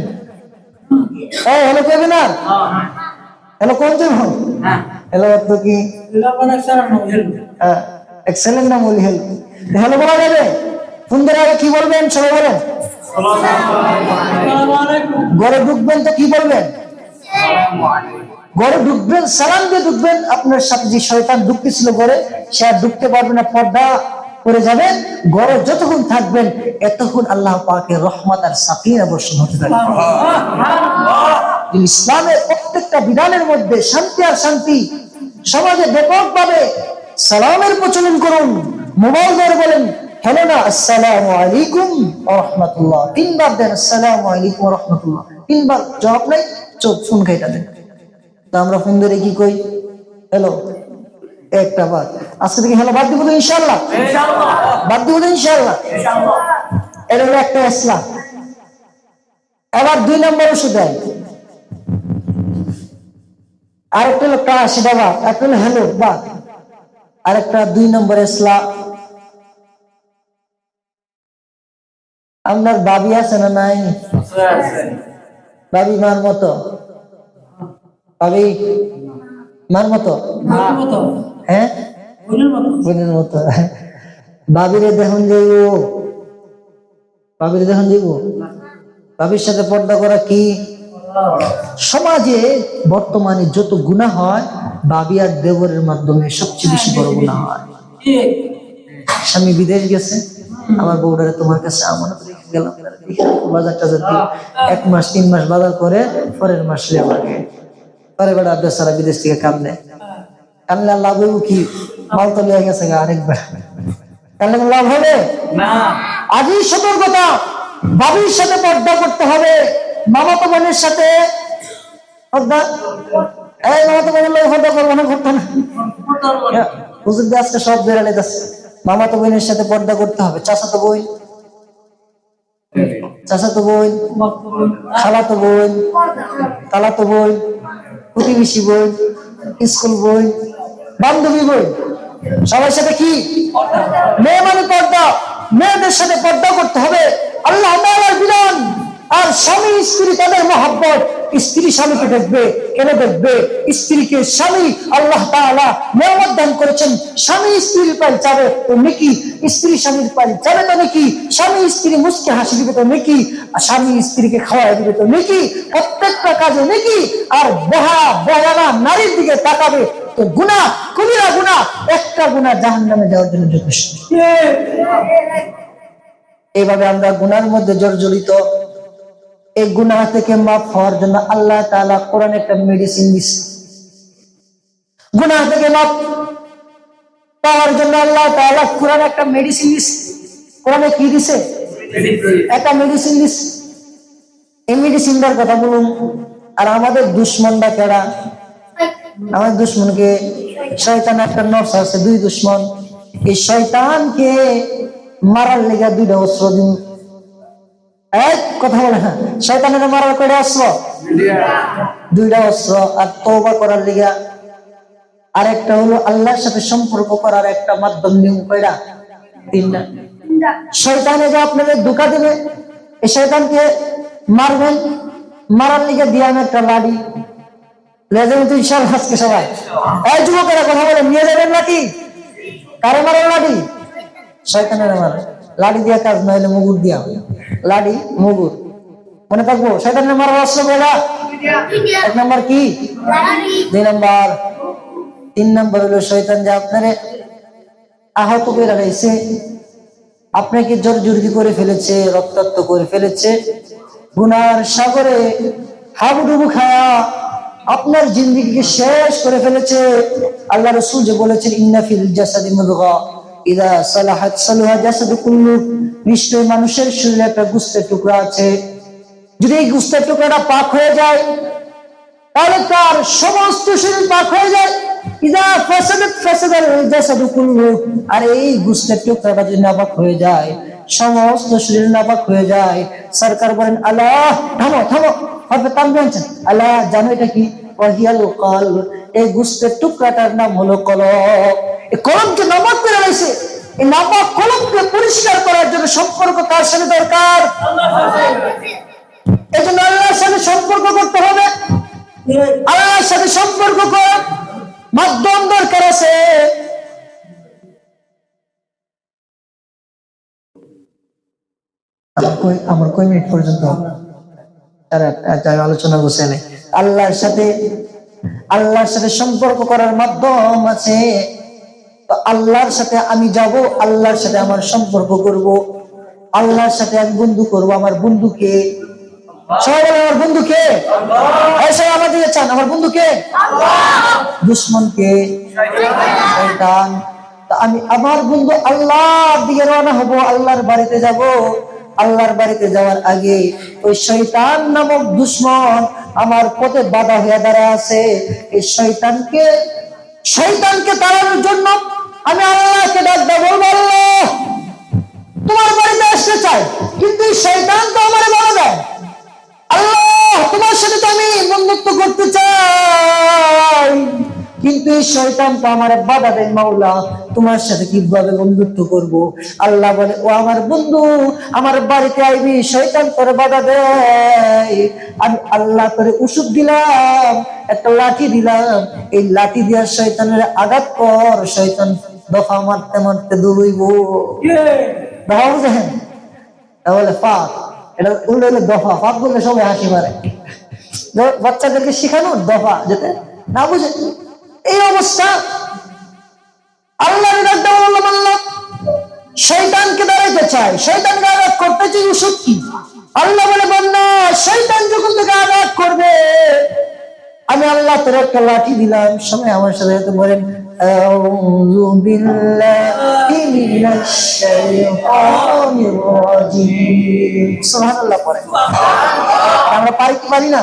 হেলো কইবেন আর হেলো কোন জন? হেলো অর্থ কি? এক্সেলেন্ট নাম বলি হেলো। হেলো বলা যাবে? ফোন দিয়ে আগে কি বলবেন? সবাই বলেন ঘরে ঢুকবেন তো কি বলবেন? ঘরে ঢুকবেন সালাম দিয়ে ঢুকবেন। আপনার সাথে যে শয়তান ঢুকতেছিল ঘরে, সে আর ঢুকতে পারবে না, পর্দা করে যাবেন। ঘরে যতক্ষণ থাকবেন এতক্ষণ আল্লাহ পাকের রহমত আর সাকিনা বর্ষণ হতে থাকবে। ইসলামের প্রত্যেকটা বিধানের মধ্যে শান্তি আর শান্তি। সমাজে ব্যাপকভাবে সালামের প্রচলন করুন। মোবাইল ধরে বলেন হেলো না, আসসালামু আলাইকুম ওয়া রাহমাতুল্লাহ। তিনবার দেন আসসালামু আলাইকুম ওয়া রাহমাতুল্লাহ, তিনবার জবাব নাই, চোখ ফোন খাইটা দেন। তা আমরা ফোন ধরে কি কই? হ্যালো একটা বার। আজকে থেকে হ্যালো বাদ দিব তো ইনশাআল্লাহ, বাদ দিব তো ইনশাআল্লাহ। এটা হলো একটা ইসলাম। আবার 2 নম্বর ওষুধ দেয়, আরেকটা হলো সেটা বা একটা হলো হ্যালো বা আরেকটা 2 নম্বরে স্লা। আপনার ভাবি আছে না নাই? ভাবি মার মতো, ভাবি মার মতো, হ্যাঁ বোনের মতো। ভাবিরে দেখুন যাইব, ভাবিরে দেখুন যাইব। ভাবির সাথে পর্দা করা কি? সমাজে বর্তমানে যত গুনাহ হয় ভাবি আর দেবরের মাধ্যমে সবচেয়ে বেশি বড় গুনাহ হয়। স্বামী বিদেশ গেছে, আমার বউটারে তোমার কাছে আমানত রেখে গেলাম, বাজার টাজার দিয়ে 1 মাস 3 মাস বাজার করে পরের মাস লেবাগে পরে বেড়া বেচারা বিদেশ থেকে কামলে কামলে লাভ হইব কি? মাল তো লিয়ে গেছে আরেকবার, কামলে লাভ হবে না। আজই সতর্কতা, ভাবির সাথে পর্দা করতে হবে, মামাতো বোনের সাথে পর্দা। এই মামাতো বোনের লোক পর্দা করবো না, করতে না, হুজুর দিয়ে আজকে সব বেড়ালে যাচ্ছে। মামাতো বোনের সাথে পর্দা করতে হবে, চাচাতো বোন, চাচাতো বোন, খালাতো বোন, তালাতো বোন, প্রতিবেশী বোন, স্কুল বোন, বান্ধবী বোন, সবার সাথে কি মেয়ে মানে পর্দা। মেয়েদের সাথে পর্দা করতে হবে, আল্লাহ তাআলার বিধান। আর স্বামী স্ত্রী তাদের মহব্বত, স্ত্রী স্বামীকে দেখবে, কেন দেখবে? স্ত্রীকে স্বামী আল্লাহ তাআলা নিয়ামত দান করেছেন, স্বামী স্ত্রীর পাল চাবে তো নেকি, স্ত্রী স্বামীর পাল চাবে তো নেকি, স্বামী স্ত্রী মুস্কে হাসি দিবে তো নেকি, স্বামী স্ত্রীকে খাওয়াই দিবে তো নেকি, প্রত্যেকটা কাজে নেকি। আর বহানা নারীর দিকে তাকাবে তো গুনাহ, কবিরা গুনাহ, একটা গুনাহ জাহান্নামে যাওয়ার জন্য যথেষ্ট। এইভাবে আমরা গুনার মধ্যে জর্জরিত। এই গুনাহ থেকে মাফ হওয়ার জন্য আল্লাহ তাআলা কোরআনে একটা মেডিসিন দিয়েছে। গুনাহ থেকে মাফ পাওয়ার জন্য আল্লাহ তাআলা কোরআনে একটা মেডিসিন দিয়েছে। কোরআনে কি দিয়েছে? একটা মেডিসিন দিয়েছে। এই মেডিসিনটার কথা বলুন। আর আমাদের দুশমনটা কারা? আমাদের দুশমনকে শয়তান একটা নফস আছে, 2 দুশমন। এই শয়তানকে মারার লেগে 2টা অস্ত্র দিন। এক কথা বলে না, শয়তানের মারার কয়টা অস্ত্র? 2টা অস্ত্র। আর তওবা করার লেগে আরেকটা হলো আল্লাহর সাথে সম্পর্ক করার একটা মাধ্যম নিয়ম কয়টা? 3টা। শয়তানে যে আপনাদের ধোঁকা দেবে, এই শয়তানকে মারবেন, মারার লেগে দিয়ান একটা লাঠি লেজের মতো ইনশাআল্লাহ। আজকে সবাই এই যুবকেরা কথা বলে নিয়ে যাবেন নাকি? কারে মারার লাঠি? শয়তানের মারা লাঠি দিয়া কাজ না হলে মুগুর দিয়া, লাঠি মুগুর মনে থাকবো। শয়তানের মারার অস্ত্র বলা 1 নম্বর কি? 2 নম্বর। 3 নম্বর হলো শয়তান যে আপনারে আহত করে রাখছে, আপনাকে জর্জরিত করে ফেলেছে, রক্তাক্ত করে ফেলেছে, গুনার সাগরে হাবুডুবু খায়া আপনার জিন্দেগিকে শেষ করে ফেলেছে। আল্লাহ রাসূল যে বলেছেন, ইন্না ফিল জাসাদি মুদগা ইযা সালাহাত সালাহা জাসাদু কুল্লু, নিশ্চয় মানুষের শরীরে একটা গোশতের টুকরা আছে, যদি এই গোশতের টুকরাটা পাক হয়ে যায় তাহলে তার সমস্ত শরীর পাক হয়ে যায়। ইযা ফাসাদাত ফাসাদাল জাসাদু কুল্লু, আর এই গোশতের টুকরাটা যদি নাপাক হয়ে যায় সমস্ত শরীর নাপাক হয়ে যায়। সরকার বলেন, আল্লাহ থামো থামো, হযরত বলছেন আল্লাহ জানো এটা কি? ওয়াহিয়াল কলব, এই গোশতের টুকরাটার নাম হলো কলব। এই কলবকে নাপাক করে রয়েছে, এই নাপাক কলবকে পরিষ্কার করার জন্য সম্পর্ক কার সাথে দরকার? আল্লাহর সাথে। এজন্য আল্লাহর সাথে সম্পর্ক করতে হবে। আল্লাহর সাথে সম্পর্ক করার মাধ্যম দরকার আছে। আমার কয় মিনিট পর্যন্ত আলোচনা বসে নেই। আল্লাহর সাথে সম্পর্ক করার মাধ্যম আছে। তো আল্লাহর সাথে আমি যাব, আল্লাহর সাথে আমার সম্পর্ক করব, আল্লাহর সাথে আমি বন্ধু করব। আমার বন্ধুকে সবাই বলে, আমার বন্ধুকে সবাই আমাদের চান, আমার বন্ধুকে দুশমনকে শয়তান। আমি আমার বন্ধু আল্লাহর দিকে রওনা হব, আল্লাহর বাড়িতে যাব। আল্লাহর বাড়িতে যাওয়ার আগে ওই শয়তান নামক দুশমন আমার পথে বাধা হয়ে দাঁড়ায় আছে। এই শয়তানকে তাড়ানোর জন্য আমি আল্লাহকে ডাক দেব, বলবো আল্লাহ তোমার বাড়িতে আসতে চাই, কিন্তু এই শয়তান তো আমার বাধা দেয়। আল্লাহ শয়তান তো আমার বাধা দেয়, মাওলা তোমার সাথে কিভাবে বন্ধুত্ব করব? আল্লাহ বলে, ও আমার বন্ধু, আমার বাড়িতে আইবি, শয়তান তোরে বাধা দেয়, আমি আল্লাহ তোরে ওষুধ দিলাম, একটা লাঠি দিলাম, এই লাঠি দিয়া শয়তানের আঘাত কর, শয়তান দফা মারতে মারতে দৌড়ইব। দফা বুঝেন? তাহলে ফাঁক, এটা উল্লেখ দফা, ফাঁক বললে সবাই হাসি মারে। বাচ্চাদেরকে শেখানো দফা, যেতে না বুঝে এই অবস্থা। আল্লাহ শয়তানকে দাঁড়াইতে চায়, শয়তানকে আঘাত করতে চাই, ওষুধ কি? আল্লাহ বলে, বান্দা শয়তান যখন তোকে আঘাত করবে, আমি আল্লাহ তোর একটা লাঠি দিলাম। সবাই আমার সাথে হয়তো বলেন, আউযু বিল্লাহি মিনাশ শাইতানির রাজিম। সুবহানাল্লাহ পড়ে। আমরা পারি কি পারি না?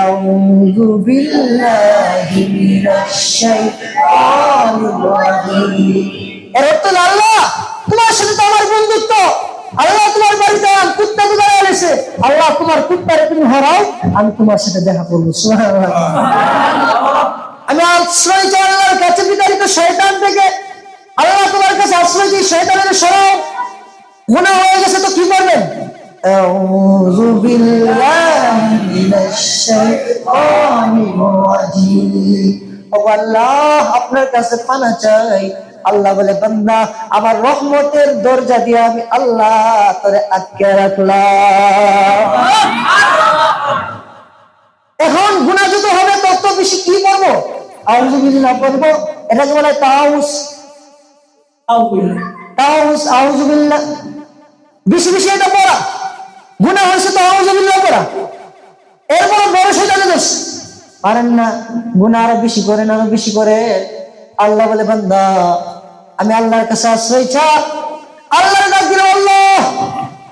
আউযু বিল্লাহি মিনাশ শাইতানির রাজিম। এর অর্থ আল্লাহ তোমার সাথে তো আমার বন্ধুত্ব, আল্লাহ তোমার বাড়িতে কুত্তা গুলো এসে, আল্লাহ তোমার কুত্তারে তুমি হারাও, আমি তোমার সাথে দেখা করবো। সুবহানাল্লাহ। আমি আশ্রয় চাই আল্লাহর কাছে বিতাড়িত শয়তান থেকে। আল্লাহ তোমার কাছে আশ্রয় চাই, শয়তানের সরাও। গুনাহ হয়ে গেছে তো কি করবেন? আউযু বিল্লাহি মিনাশ শাইতানির রাজিম। ও আল্লাহ আপনার কাছে পানা চাই। আল্লাহ বলে, বান্দা আমার রহমতের দরজা দিয়ে আমি আল্লাহ তোরে আটকে রাখলাম। এখন গুনাহ যত হবে তত বেশি কি করবো? আউযু বিল্লাহ পড়বো। এটাকে বলে তাউস। তাউস, আউযু বিল্লাহ। বেশি বেশি এটা পড়া। গুনাহ হয়েছে তো আউযু বিল্লাহ পড়া। এরপর বড় শয়তানের দোষ। পারেন না, গুনাহ আরো বেশি করেন, আরো বেশি করে। আল্লাহ বলে, বান্দা আমি আল্লাহর কাছে আশ্রয় চাই। আল্লাহর ডাক দিল, আল্লাহ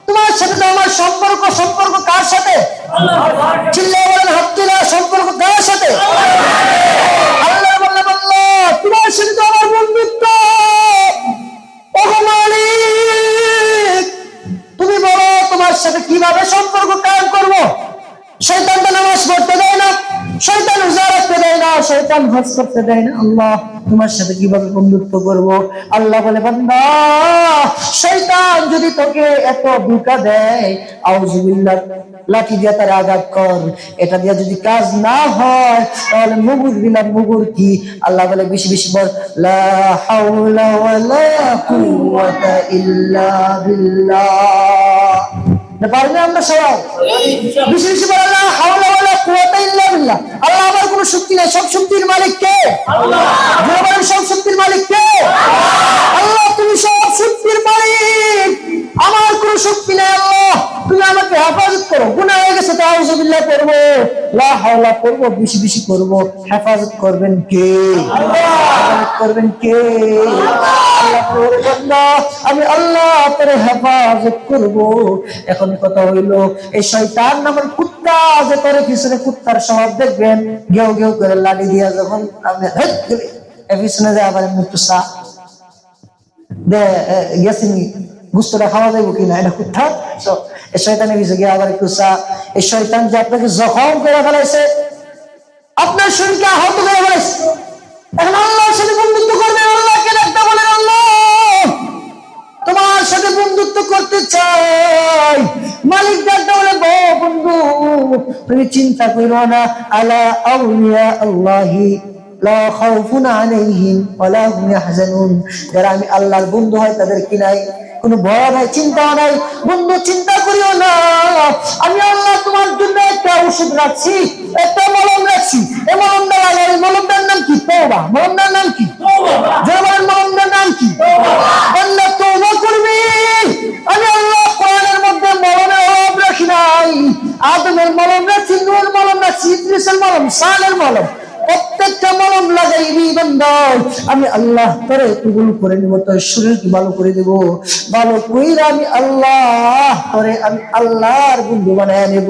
তোমার সাথে তো আমার সম্পর্ক, সম্পর্ক কার সাথে? চিল্লায়ে বলেন, হাত তুলে, সম্পর্ক কার সাথে? আল্লাহ বললেন, আল্লাহ তোমার সাথে তো আমার বন্ধুত্ব। ওগো মালিক তুমি বলো তোমার সাথে কিভাবে সম্পর্ক কায়েম করবো? শয়তান তো নামাজ পড়তে দেয় না, শয়তান রোজা রাখতে দেয় না, শয়তান হজ করতে দেয় না। আল্লাহ তোমার সাথে কিভাবে বন্ধুত্ব করব? আল্লাহ বলে, বান্দা শয়তান যদি তোকে এত ধোঁকা দেয়, আউযু বিল্লাহ লাঠি দিয়ে তার আঘাত কর। এটা দিয়ে যদি কাজ না হয় তাহলে মুগুর দিলাম। মুগুর কি? আল্লাহ বলে, বেশি বেশি বল, লা হাওলা ওয়ালা কুওয়াতা ইল্লা বিল্লাহ। পারবে আমরা সবাই? বেশি বেশি বল, লা হাওলা ওয়ালা কুওয়াতা ইল্লা বিল্লাহ। আল্লাহ আমার কোনো শক্তি নেই, সব শক্তির মালিক কে? আল্লাহ। সব শক্তির মালিক কে? আল্লাহ। তুমি সব শক্তির মালিক, আমার কোনো শক্তি নেই। আল্লাহ তুমি আমাকে হেফাজত করো। গুনাহ হয়ে গেছে তো আউযু বিল্লাহ করব, লা হাওলা করব, বেশি বেশি করব। হেফাজত করবেন কে? আল্লাহ। হেফাজত করবেন কে? আল্লাহ করে, বান্দা আমি আল্লাহ তোরে হেফাজত করব। এখন কথা হইলো, এই শয়তান নামের কুত্তা যে তোরে পিছনে, কুত্তার স্বভাব দেখবেন, গেউ গেউ করে লাঠি দিয়া যখন আমি পিছনে যায়, আবার একটু চা দে গেছেন, গুস্তটা খাওয়া যাইব কিনা, এটা কুত্তা। এই শয়তানের পিছনে গিয়ে আবার একটু চা। এই শয়তান যে আপনাকে জখম করে ফেলাইছে, আপনার শরীরকে আহত করে ফেলাইছে, এখন আল্লাহর সাথে বন্ধুত্ব করবেন। আল্লাহকে ডাকতে বলেন, আল্লাহ তোমার সাথে বন্ধুত্ব করতে চাই। মালিক ডাকতে বলে, বন্ধু তুমি চিন্তা করো না, আলা আউলিয়া আল্লাহি লা খাউফুন আলাইহিম ওয়ালা হুম ইয়াহজানুন। যারা আমি আল্লাহর বন্ধু হয় তাদের কি নাই? কোনো ভয় নাই, চিন্তা নাই। বন্ধু চিন্তা করিও না, আমি আল্লাহ তোমার জন্য একটা ওষুধ রাখছি, একটা মলম রাখছি। এই মলমটা লাগাই। এই মলমটার নাম কি? তওবা। মলমটার নাম কি? জবানের মলমটার নাম কি? আল্লাহ তওবা করবি। আমি আল্লাহ কোরআনের মধ্যে মলমের অভাব রাখি নাই। আদমের মলম রাখছি, নূহের মলম রাখছি, ইদ্রিসের মলম, সালের মলম। প্রত্যেকটা মলম লাগাইবি বান্দা, আমি আল্লাহ তোরে কবুল করে নিব, তোর শরীরকে ভালো করে দেব। ভালো কইরা আমি আল্লাহ তোরে, আমি আল্লাহর বন্ধু বানায় নেব।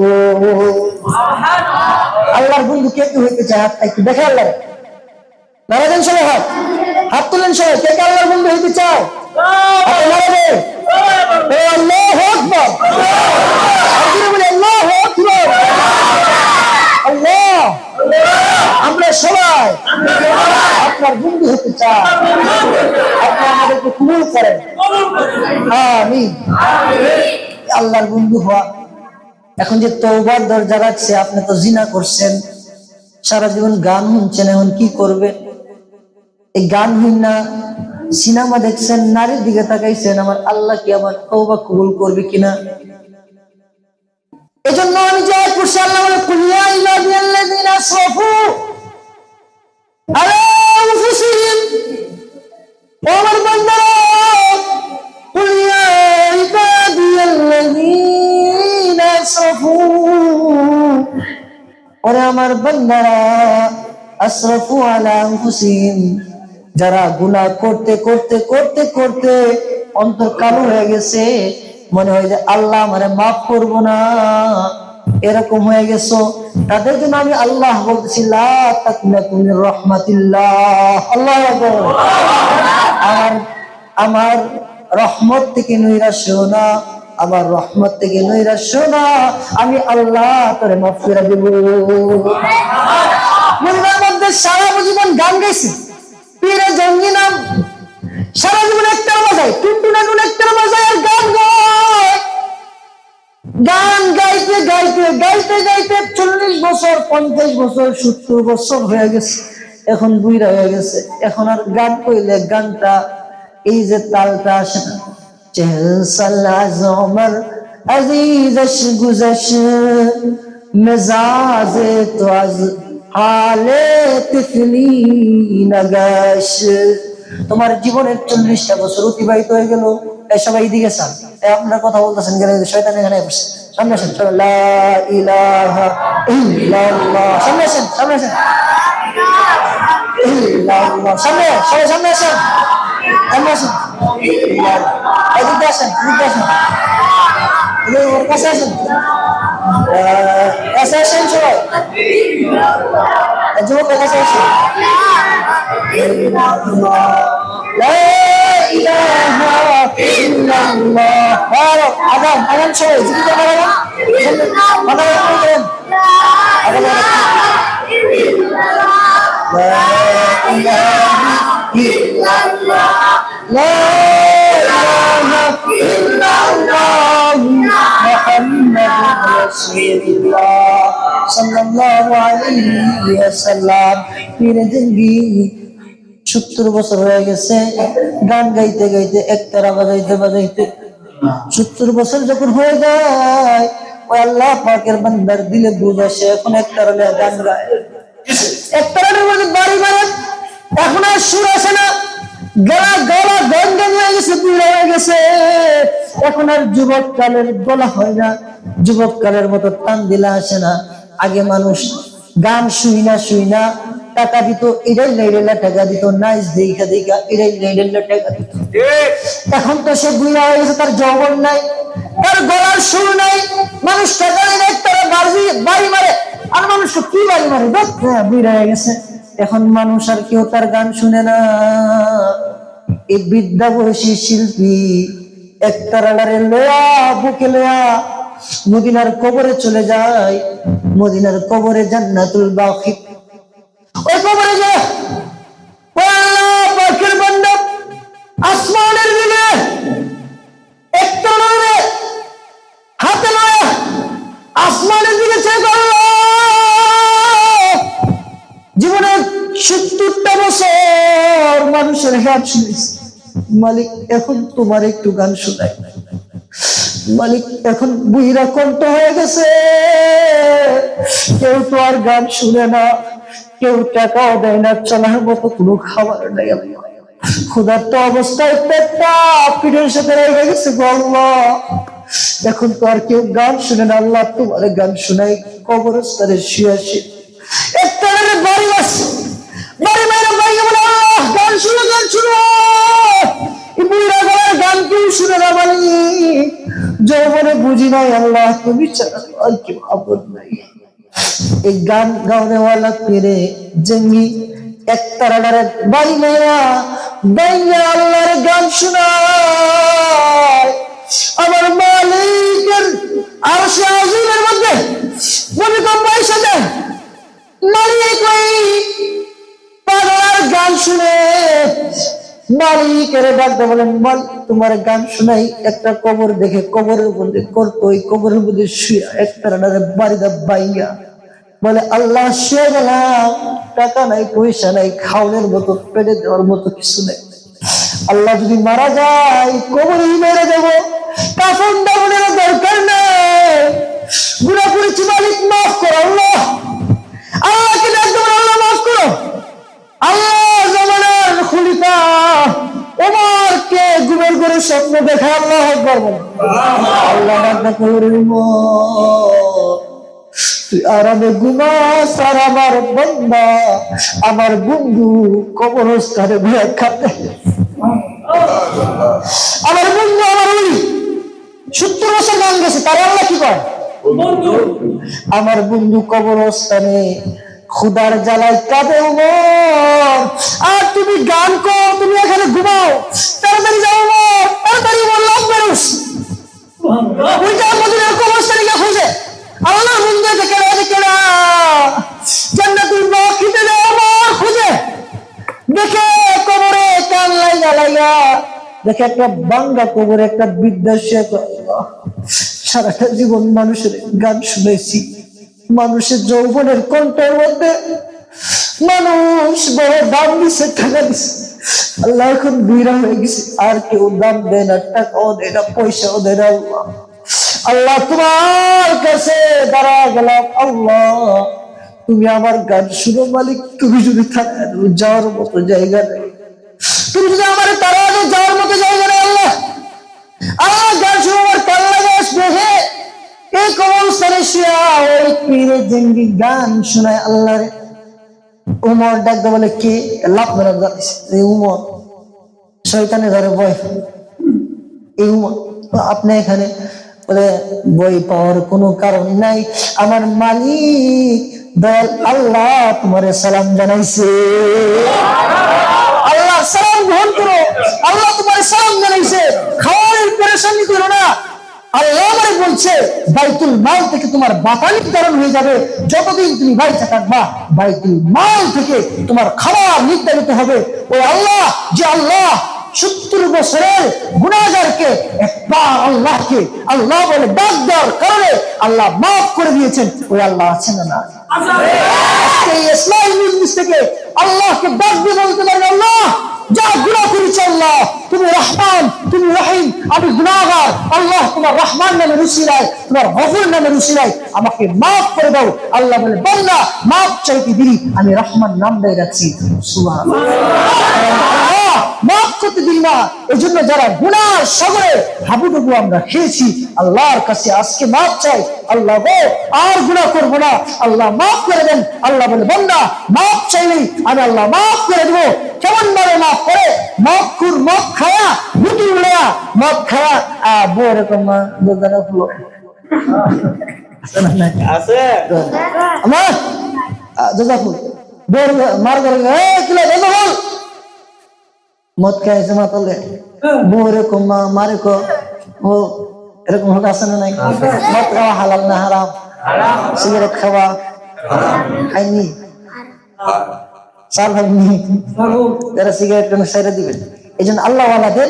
আল্লাহর বন্ধু কে কে হইতে চায়? হাত একটু দেখে আল্লাহ নারাজেন সবাই, হাত হাত তুলেন সবাই। কে কে আল্লাহর বন্ধু হইতে চায়? আল্লাহু আকবার। আল্লাহু আকবার। আল্লাহ আমরা সবাই আমিন। আল্লাহর বন্ধু হওয়া। এখন যে তওবার দরজা রাখছে, আপনি তো জিনা করছেন, সারা জীবন গান শুনছেন, এখন কি করবেন? এই গান শুন না, সিনেমা দেখছেন, নারীর দিকে তাকাইছেন, আমার আল্লাহ কি আমার তওবা কবুল করবে কিনা? এজন্য আমি যে করছি, আল্লাহ বলে কুলিয়া ইলাদিয়াল্লাযিনা আসরাফু আলা আনফুসিহিম, ও আমার বান্দারা, কুলিয়া ইলাদিয়াল্লাযিনা আসরাফু, ওরে আমার বান্দারা, আসরাফু আলা আনফুসিহিম, যারা গুনাহ করতে করতে করতে করতে অন্তর কালো হয়ে গেছে, মনে হয় যে আল্লাহ আমারে মাফ করবো না, এরকম হয়ে গেছো, তাদের জন্য আমি আল্লাহ বলতেছি লা তাকনাতু মির রাহমাতিল্লাহ। আল্লাহু আকবার। আমার রহমত থেকে নৈরাশ্য না, আমার রহমত থেকে নৈরাশ্য না, আমি আল্লাহ তোরে মাফ করে দেব। মনের মধ্যে সারা জীবন গান গাইছে, পীরে জঙ্গি নাম, সারা জীবন একটা বাজায়, টুনটুনাটুন একটা বাজায় আর গান গায়। গান গাইতে গাইতে গাইতে গাইতে 40 বছর, 50 বছর, 70 বছর হয়ে গেছে, এখন বুইড়া হয়ে গেছে, এখন আর গান কইলে গানটা এই যে তালটা আসে না। চেহল সালাজ ওমর আজিজশ গুজশ মেজাজে তো আজ হালে তিফলি নগশ। তোমার জীবনের 40টা বছর অতিবাহিত হয়ে গেল, সবাই দিকে চান, আপনার কথা বলতেছেন গেলে শয়তান এখানে বসে, সামনে আসেন, লা ইলাহা ইল্লাল্লাহ, সামনে আসেন, সামনে আসেন, ইল্লাল্লাহ, সামনে, সবাই সামনে আসেন, সামনে আসেন, এদিকে আসেন, এদিকে আসেন, ওর কাছে আসেন, কাছে আসেন সবাই, যুবক কাছে আসেন। লা ইলাহা ইল্লাল্লাহ। আগান আগান সবাই জিকির করেন, মাথা করেন, আগান লা ইলাহা ইল্লাল্লাহ, লা ইলাহা ইল্লাল্লাহ, মুহাম্মাদুর রাসূলুল্লাহ সাল্লাল্লাহু আলাইহি ওয়াসাল্লাম। পীরে জঙ্গি 70 বছর হয়ে গেছে, গান গাইতে গাইতে, একতারা বাজাইতে বাজাইতে 70 বছর যখন হয়ে যায়, ওই আল্লাহ পাকের বান্দার দিলে বুঝ আসে, এখন একতারা গান গায়, একতারার মধ্যে বাড়ি মারে, এখন আর সুর আসে না, গলা গলা গঞ্জন হয়ে গেছে, বুড়া হয়ে গেছে, এখন আর যুবক কালের গলা হয় না, যুবক কালের মতো টান দিলা আসে না। আগে মানুষ গান শুই না টাকা দিত, এটাই লাইডেলা টাকা দিত, নাইস দেখা দেখা এটাই লাইডেলা টাকা দিত। এখন তো সে বুড়া হয়ে গেছে, তার যৌবন নাই, তার গলার সুর নাই, মানুষ টাকা নেই, তারা বাড়ি মারে, আর মানুষ কি বাড়ি মারে, বুড়া হয়ে গেছে, এখন মানুষ আর কেউ তার গান শুনে না। এই বিদ্যা বয়সী শিল্পী একতারাডারে লয়া বুকে লয়া মদিনার কবরে চলে যায়, মদিনার কবরে জান্নাতুল বাকি, ওই কবরে যায়, ও আল্লাহ পাকের বান্দা আসমানের দিকে একতারাডারে হাতে লয়া আসমানের দিকে চেয়ে করল, জীবনে 70টা বছর মানুষের গান শুনেছি, মালিক এখন তোমার একটু গান শোনাই, মালিক এখন বুইরা কণ্ঠ হয়ে গেছে, কেউ তো আর গান শুনে না, কেউ টাকাও দেয় না, চলার মতো কোনো খাবার নেই, ক্ষুধার্ত অবস্থায় পেটটা পিঠের সাথে রেখে গেছে গো আল্লাহ, এখন তো আর কেউ গান শুনে না, আল্লাহ তোমার গান শোনাই, কবরস্থানে শুয়ে আসি, একটা বাড়ি আসছে, বাড়ি মাইরা বাইরে বলে গান শুনো, গান শুনো, বুড়া গলার গান কেউ শুনে না, মালিক যৌবনে বুঝি নাই আল্লাহ তুমি ছাড়া আর কেউ আপদ নাই। এই গান গাওয়ানেওয়ালা পীরে জঙ্গি একতারাডারে বাড়ি মাইরা বাইরে আল্লাহর গান শোনায়, আমার মালিকের আরশে আজিমের মধ্যে ভূমিকম্প এসে যায়, মালিক ওই পাগলার গান শুনে মালিকের ডাকতে বলেন, মালিক তোমার গান শোনাই। একটা কবর দেখে কবরের মধ্যে করতো, ওই কবরের মধ্যে শুয়ে একটা বাড়িটা বাইয়া বলে, আল্লাহ শুয়ে গেলাম, টাকা নাই পয়সা নাই, খাওয়ানোর মতো পেটে দেওয়ার মতো কিছু নেই। আল্লাহ যদি মারা যায় কবরেই মেরে দেবো, কাফন দাফনের দরকার নেই, গুনাহ করেছি মালিক মাফ করো। আল্লাহ আল্লাহকে ডাকতে বলে, আল্লাহ মাফ করো। আল্লাহ জামানার খলিফা ওমরকে ঘুমের করে স্বপ্ন দেখায়, আল্লাহ আকবার বলে। আল্লাহ ডাকতে বলে, তুই আরামে ঘুমাস, আর আমার বান্দা আমার বন্ধু কবরস্থানে ঘুরে খাতে। আমার বন্ধু আমার ওই 70 বছর গান গেছে, তার আল্লাহ কি কয়? আমার বন্ধু কবরস্থানে খুদার জ্বালায় কাঁদে উমর, আর তুমি গান কর, তুমি এখানে ঘুমাও, তাড়াতাড়ি যাও উমর, তাড়াতাড়ি উমর লাভ বেরোস। ওইটা মদিনার কবরস্থানে গিয়ে খুঁজে আল্লাহ বন্ধু কেনা জান্নাতুল বাকিতে যাও উমর খুঁজে দেখে কবরে কান লাইগা দেখে একটা বাঙ্গা কবরে একটা বিদ্যাশে। সারাটা জীবন মানুষের গান শুনেছি, মানুষের যৌবনের কণ্ঠের মধ্যে মানুষ বড় দাম দিছে, টাকা দিছে। আল্লাহ এখন বিরা হয়ে গেছে, আর কেউ দাম দেয় না, টাকাও দেয় না, পয়সাও দেয় না। আল্লাহ আল্লাহ তোমার কাছে দাঁড়া গেলাম, আল্লাহ তুমি আমার গান শুনো মালিক। তুমি যদি যাওয়ার মতো জায়গা নেই, তুমি যদি আমার তারা যাওয়ার মতো জায়গা নেই, আল্লাহ আমার গান শুনো, আমার কান লাগে আসবে। এই কবরস্থানে শুয়ে ওই পীরে জেঙ্গি গান শোনায় আল্লাহ রে। উমর ডাকতে বলে, কে? লাভ মেরা জানিস এই উমর শয়তানের ঘরে বয়। এই উমর আপনি এখানে বলে, বই পাওয়ার কোনো কারণ নাই, আমার মালিক দয়াল আল্লাহ তোমারে সালাম জানাইছে। আল্লাহ সালাম গ্রহণ করো, আল্লাহ তোমার সালাম জানাইছে, খাওয়ার পেরেশানি করো না। আল্লাহ আমারে বলছে বাইতুল মাল থেকে তোমার বাতানি নির্ধারণ হয়ে যাবে, যতদিন তুমি বাড়িতে থাকবা বাইতুল মাল থেকে তোমার খাবার নির্ধারিত হবে। ওই আল্লাহ যে আল্লাহ 70 বছরের গুনাহগারকে একবার আল্লাহকে আল্লাহ বলে ডাক দেওয়ার কারণে আল্লাহ মাফ করে দিয়েছেন, ওই আল্লাহ আছেন না? আজকে এই ইসলামী মজলিস থেকে আল্লাহকে ডাক দিয়ে বলতে পারেন, আল্লাহ যা গুনাহ করেছি আল্লাহ তুমি রহমান, তুমি রহিম, আমি গুনাহগার, আল্লাহ তোমার রহমান নামের উসিলায়, তোমার গফুর নামের উসিলায় আমাকে মাফ করে দাও। আল্লাহ বলে, বান্দা মাফ চাইতে দেরি, আমি রহমান নামটাই রাখছি। সুবহানাল্লাহ, মাফ করতে দিন না। এই জন্য যারা গুনার সাগরে হাবুডুবু আমরা খেয়েছি, আল্লাহর কাছে আজকে মাফ চাই, আল্লাহ গো আর গুনাহ করবো না, আল্লাহ মাফ করে দেন। আল্লাহ বলে, বান্দা মাফ চাইলেই আমি আল্লাহ মাফ করে দেবো। কেমন ভাবে মাফ করে? মাফ খায়া রুটি উড়া মাফ খায়া বউ এরকম দোকানে ফুলো আছে আমার দাদাফুল বউর মার করে মদ খাইছে মাতালে বউ এরকম মারে কো ও এরকম হোক আছে না নাই? মদ খাওয়া হালাল না হারাম? সিগারেট খাওয়া খাইনি চার ভাগনি যারা সিগারেট কেন সেরে দিবেন। এই জন্য আল্লাহওয়ালাদের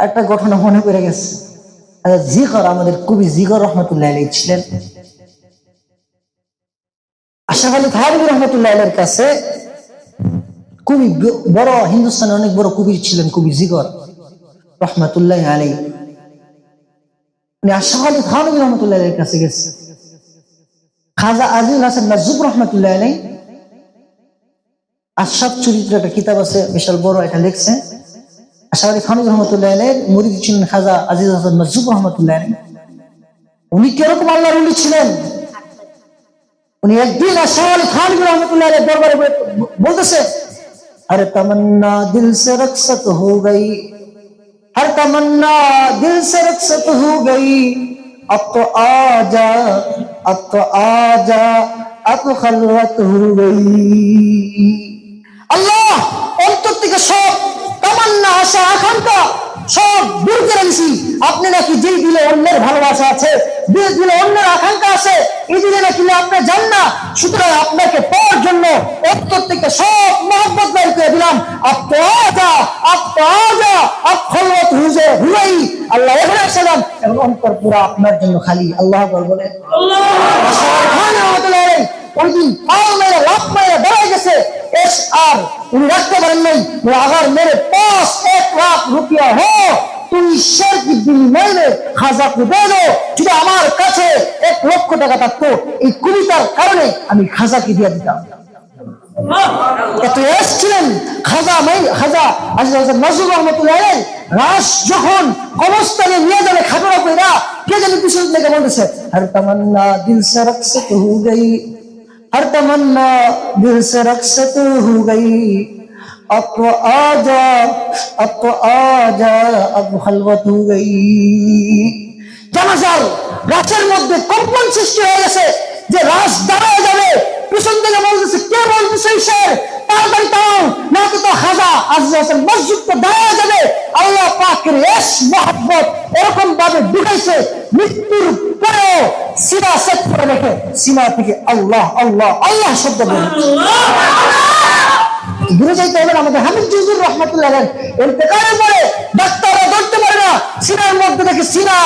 একটা ঘটনা মনে করে গেছে। জিগর, আমাদের কবি জিগর রহমতুল্লাহ আলাইহি ছিলেন। আশরাফ আলী থানভী রহমতুল্লাহ আলাইহির কাছে কবি বড়, হিন্দুস্তানের অনেক বড় কবি ছিলেন কবি জিগর রহমতুল্লাহ আলাইহি। উনি আশরাফ আলী থানভী রহমতুল্লাহ আলাইহির কাছে গেছে। খাজা আজিজুল হাসান নাজুব রহমতুল্লাহ আলাইহি আশরাফ চরিত্র একটা কিতাব আছে, বিশাল বড়, এটা লিখছে। আশরাফ আলী থানভী রহমতুল্লাহ আলাইহির মুরিদ ছিলেন খাজা আজিজুল হাসান নাজুব রহমতুল্লাহ আলাইহি। উনি কিরকম আল্লাহর ওলি ছিলেন? উনি একদিন আশরাফ আলী থানভী রহমতুল্লাহ আলাইহির দরবারে বলতেছে, हर तमन्ना दिल से रखसत हो गई, हर तमन्ना दिल से रखसत हो गई, अब तो आजा, अब तो आजा, अब खलवत हो गई। अल्लाह অন্তর থেকে সব তামান্না, আশা, আকাঙ্ক্ষা সব দূর করে দিছি। আপনি নাকি যেই দিলে অন্যের ভালোবাসা আছে, যে দিলে অন্যের আকাঙ্ক্ষা আছে, এই দিনে না কিনলে আপনি যান না। সুতরাং আপনাকে পাওয়ার জন্য অন্তর থেকে সব মহব্বত বের করে দিলাম। আল্লাহ এখানে আসলাম, এখন অন্তর পুরো আপনার জন্য খালি। আল্লাহ আকবার বলে। ওই দিন পাও মেরে লাভ মেরে দাঁড়ায় গেছে, আর উনি রাখতে পারেন নাই। আগার মেরে 1 লাখ রুপিয়া হো তুই ঈশ্বর কি বিনিময় में খাজা को दे दो। যদি আমার কাছে 1 লক্ষ টাকা থাকতো, এই কবিতার কারণে আমি খাজাকে দিয়ে দিতাম। এত এসছিলেন খাজা আজিজ নজরুল রহমতুল্লাহ আলাইহি। রাস যখন কবরস্থানে নিয়ে যাবে খাটোরা কইরা, কে জানি পিছন থেকে বলতেছে, হর তমন্না দিল সে রকসত হো গই, हर तमन्ना दिल से रक्सत हो गई, अब तो आजा अब खलवत हो गई। জানাজার রাতের মধ্যে কম্পন সৃষ্টি হয়ে গেছে, যে রাত দাঁড়ায় যাবে। পিছন থেকে বলতেছে, কে বলতেছে ঈশ্বর, তাড়াতাড়ি তাও, না তো খাজা আজিজ হাসান মসজিদ তো দাঁড়ায় যাবে। আল্লাহ পাকের এস মহব্বত এরকম ভাবে ঢুকাইছে, মৃত্যুর পরেও সিনা সেট করে রেখে সিনা থেকে আল্লাহ আল্লাহ আল্লাহ শব্দ বলে ঘুরে যাইতে হবে। আমাদের হামিদ জুজুর রহমতুল্লাহ আলাইহি ইন্তেকালের পরে ডাক্তাররা ধরতে পারে না, সিনার মধ্যে দেখে সিনা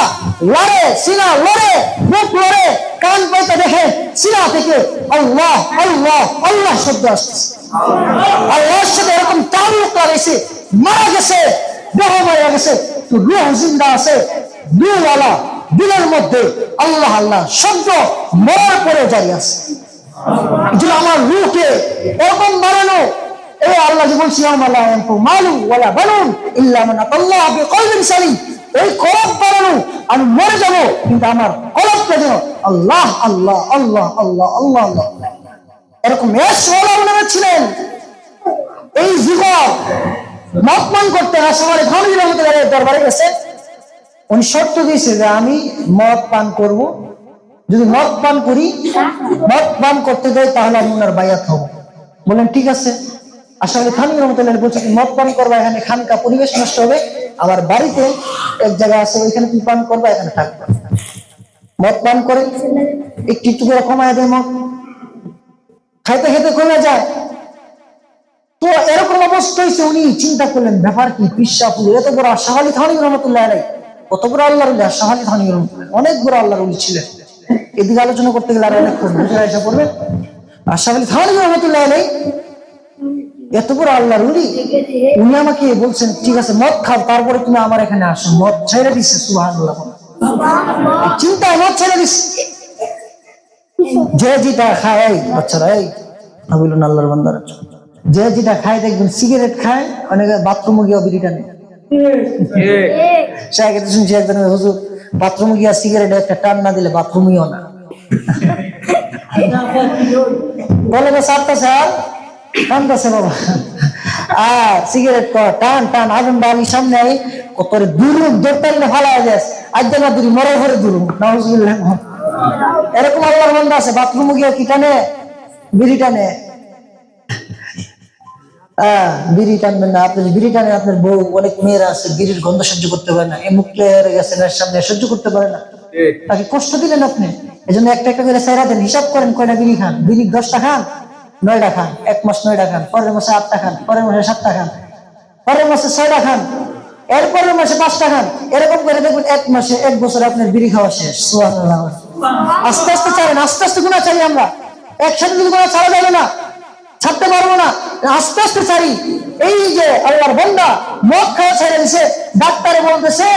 লড়ে, মুখ লড়ে, কান পাইতে দেখে সিনা থেকে আল্লাহ আল্লাহ আল্লাহ শব্দ আসছে। আল্লাহর সাথে এরকম তাল্লুক লাগাইছে, মারা গেছে, দেহ মারা গেছে, তো রূহ জিন্দা আছে, রূহওয়ালা দিলের মধ্যে আল্লাহ আল্লাহ শব্দ মরার পরে জারি আছে। এই জন্য আমার রূহকে এরকম বানানো, এই আল্লাহ যে বলছি মালু ওয়ালা বানুন ইল্লা মান আতাল্লাহ বিকলবিন সালিম, এই কলব বানানো, আমি মরে যাব কিন্তু আমার কলবটা যেন আল্লাহ আল্লাহ আল্লাহ আল্লাহ আল্লাহ আল্লাহ এরকম ছিলেন। এই যুবক মতমান করতে সবাই ভানুর দরবারে গেছে, উনি শর্ত দিয়েছে যে আমি মদ পান করব, যদি মদ পান করি, মদ পান করতে দেয় তাহলে আমি ওনার বায়াত হব। বললেন ঠিক আছে। আসলে খানির রহমতুল্লাহ বলছে, মদ পান করবা, এখানে খানকা পরিবেশ নষ্ট হবে, আবার বাড়িতে এক জায়গা আছে ওইখানে তুমি পান করবা, এখানে থাকবে। মদ পান করে একটু একটু করে কমায় দেয়, মদ খাইতে খেতে কমে যায়। তো এরকম অবস্থা হয়েছে, উনি চিন্তা করলেন ব্যাপার কি, পিসাপুর এত বড় শাহ আলী থানভী রহমতুল্লাহ আলাইহি, কত বড় আল্লাহর ওলি শাহ আলী থানভী রহমতুল্লাহ, অনেক বড় আল্লাহর ওলি ছিলেন। এদিকে আলোচনা করতে গেলে আর অনেকক্ষণ বুঝে এসে পড়বে। আর শাহ আলী থানভী রহমতুল্লাহ আলাইহি এত বড় আল্লাহর ওলি, উনি আমাকে বলছেন ঠিক আছে মদ খাও, তারপরে তুমি আমার এখানে আসো। মদ ছেড়ে দিচ্ছে, সুবহানাল্লাহ। চিন্তায় মদ ছেড়ে দিচ্ছে। যে যেটা খায়, বাচ্চারা এই বলুন আল্লাহর বান্দারা, যে যেটা খায় দেখবেন সিগারেট খায়, অনেকে বাথরুমে গিয়ে বিড়িটা নেয়। শুনছি একজন হুজুর বাথরুমে গিয়ে সিগারেট একটা টান না দিলে বাথরুমিও না, বলে সারতেছে আর টানতেছে বাবা। আর সিগারেট টান টান আগুন বাড়ি সামনে আই কত দূর দৌড়তালে ফালা যায়, আজ না দূর মরে ঘরে দূর নাউজুবিল্লাহ। এরকম আল্লাহর বান্দা আছে, বাথরুমে গিয়ে কি টানে, বিড়ি টানে। বিড়ি টানবেন না আপনি, বিড়ি টানে আপনার বউ, অনেক মেয়েরা আছে বিড়ির গন্ধ সহ্য করতে পারে না, এই মুখলে গেছেন সামনে সহ্য করতে পারে না, তাকে কষ্ট দিলেন আপনি। এই জন্য একটা একটা করে সাইরা দেন, হিসাব করেন কয়টা বিড়ি খান। বিড়ি 10টা খান, 9টা খান, 1 মাস 9টা খান, পরের মাসে 8টা খান, পরের মাসে 7টা খান, পরের মাসে 6টা খান, এরপরের মাসে 5টা খান। এরকম করে দেখবেন 1 মাসে 1 বছরে আপনার বিড়ি খাওয়া শেষ। সুবহানাল্লাহ। আস্তে আস্তে ছাড়েন, আস্তে আস্তে গুনাহ ছাড়ি আমরা, একসাথে যদি গুনাহ ছাড়া যাবে না, ছাড়তে পারবো না, আস্তে আস্তে ছাড়ি। এই যে আল্লাহর বান্দা মদ খাওয়া ছেড়ে দিছে, ডাক্তারে বলতেছে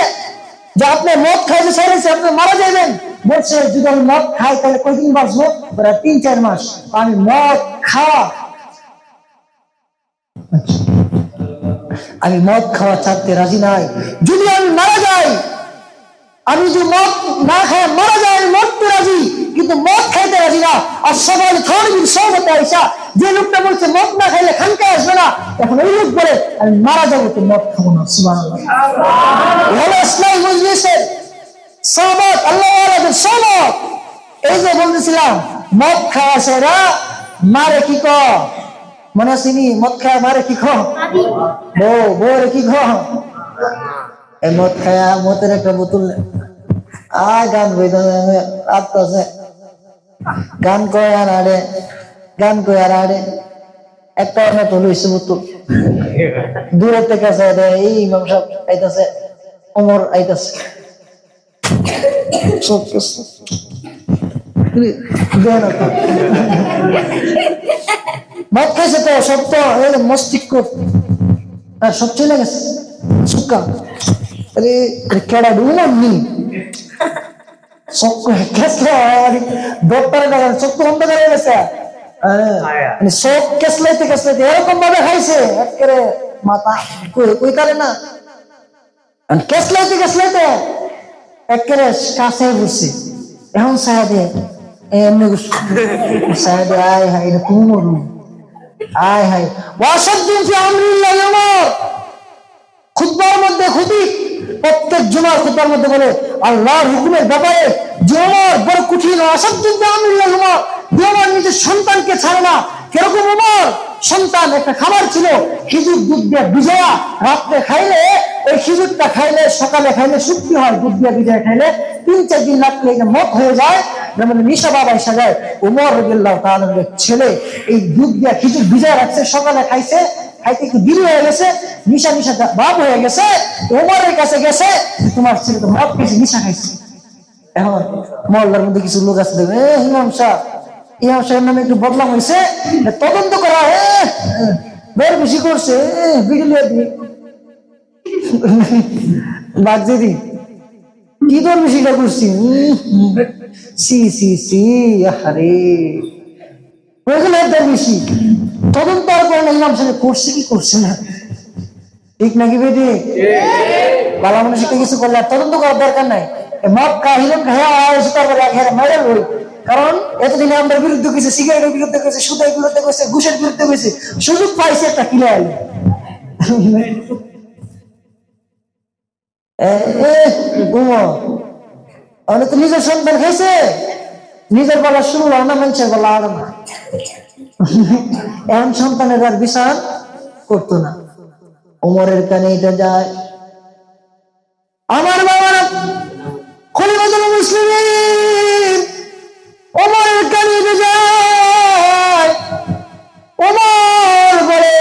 যে আপনি মদ খাইতে ছেড়ে দিছে, আপনি মারা যাবেন। বলছে যদি আমি মদ খাই তাহলে কয়দিন বাঁচবো? 3-4 মাস। আমি মদ খাওয়া ছাড়তে রাজি নাই। যদি আমি মারা যাই, আমি যদি মদ না খাই মারা যাই, আমি মরতে রাজি, কিন্তু মদ খাইতে রাজি না। আর সবাই থানভীর সহবতে আইসা যে লোকটা বলছে মদ না খাইলে খানকা আসবে না, এখন ওই লোক বলে আমি মারা যাবো তো মদ খাবো না। সুবহানাল্লাহ। ইসলামী মজলিসের সাহাবাত আল্লাহ ওয়ালাদের সনদ। এই যে বলতেছিলাম মদ খাওয়া সেরা মারে কি কর, মনে আসেনি? মদ খাওয়া মারে কি কর, বউ রে কি কর, এই মদ খায়া মতের একটা বোতল গান বইতে গান কয় আর আড়ে, গান কয় আর আড়ে, একটা অনেক হলো ইসে বোতল দূরের থেকে আছে, এই ইমাম সাহেব আইতাছে, ওমর আইতাছে, সব কিছু দেয় না তো। ভাত খাইছে তো সব তো মস্তিষ্ক আর সব চলে গেছে সুক্কা। আরে কেডা ডুমান নি সব কেসলা ডক্টরে দেখা সব তো অন্ধ করে গেছে, মানে সব কেসলাইতে কেসলাইতে এরকম ভাবে খাইছে একেবারে মাথা কই কারে না, কেসলাইতে কেসলাইতে একেবারে কাছে বসছে। এখন সাহেবে এমনি সাহেবে আয় হাই এটা তুমি মরু আয় হাই ওয়াসাদ্দিন ফি আমরিল্লাহ ওমর খুতবার মধ্যে খুদি প্রত্যেক জুমার খুতবার মধ্যে বলে আল্লাহর হুকুমের ব্যাপারে যে ওমর বড় কঠিন, ওয়াসাদ্দিন ফি আমরিল্লাহ ওমর ওমর নিজের সন্তানকে ছাড়ে না। কিরকম ওমর সন্তান একটা খাবার ছিল খেজুর দুধ দিয়ে ভিজায়া রাত্রে খাইলে, ওই খেজুরটা খাইলে সকালে খাইলে শক্তি হয়, দুধ দিয়ে ভিজায় খাইলে 3-4 দিন রাখলে মত হয়ে যায়, মানে নিশা বাবা এসে যায়। ওমর রাদিয়াল্লাহু তাআলা ছেলে এই দুধ দিয়ে খেজুর ভিজায় রাখছে, সকালে খাইছে, খাইতে একটু দেরি হয়ে গেছে, নিশা নিশা ভাব হয়ে গেছে, ওমরের কাছে গেছে তোমার ছেলে তো মদ খেয়েছে নিশা খাইছে। এখন মহল্লার মধ্যে কিছু লোক আছে দেখবে ইমাম সাহেব নামে একটু বদনাম হয়েছে, তদন্ত করা বের বেশি করছে বিড়িলিয়া দিয়ে বাদ দিদি কি তোর বেশিটা করছি সি সি সি আরে ওইগুলো একদম বেশি তদন্ত আর করে না, ইমাম সাহেব করছে কি করছে না, ঠিক নাকি বেটি? বালা মানুষ কিছু করলে আর তদন্ত করার দরকার নাই, মদ খাইলাম মেডেল হই। কারণ এতদিনে আমরা বিরুদ্ধে গেছে, সিগারেটের বিরুদ্ধে গেছে, সুদের বিরুদ্ধে গেছে, ঘুষের বিরুদ্ধে গেছে, সুযোগ পাইছে একটা কিনে আইলো তো নিজের সন্তান খাইছে, নিজের বলা শুরু হয় না, মানুষের বলা আর না। এমন সন্তানের আর বিচার করতো না। ওমরের কানে এটা যায়, আমার বাবারা খলিফাতুল মুসলিমিন ওমরের কানে এটা যায়। ওমর বলে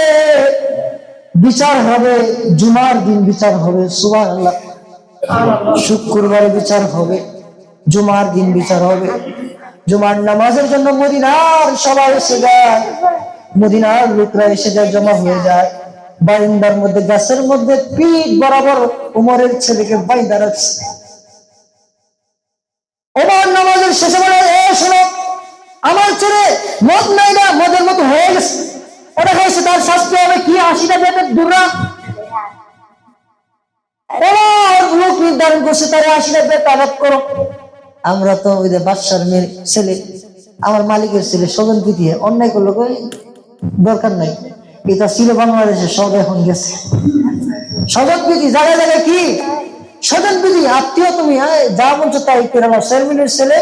বিচার হবে, জুমার দিন বিচার হবে, সুবহানাল্লাহ, শুক্রবারে বিচার হবে, জুমার দিন বিচার হবে। জুমার নামাজের জন্য মদিনার সবাই এসে যায়, মদিনার লোকরা এসে যায়, জমা হয়ে যায়। বারিন্দার মধ্যে গাছের মধ্যে পিঠ বরাবর উমরের ছেলেকে বাইন্দা রাখছে। ওমর নামাজের শেষে বলে শোনো, আমার ছেলে মদ নাই না, মদের মতো হয়ে গেছে, ওটা খাইছে, তার শাস্তি হবে কি 80টা বেতের দুরা। ওমর লোক নির্ধারণ করছে তার 80টা বেত আঘাত করো। আমরা তো ওই যে বাদশার মেয়ের ছেলে, আমার মালিকের ছেলে, স্বজন প্রীতি অন্যায় করলো, দরকার নাই, এটা ছিল বাংলাদেশে, সব এখন গেছে। স্বজন প্রীতি জায়গায় জায়গায় কি স্বজন প্রীতি, আত্মীয় তুমি যা বলছো তাই করে। আমার চেয়ারম্যানের ছেলে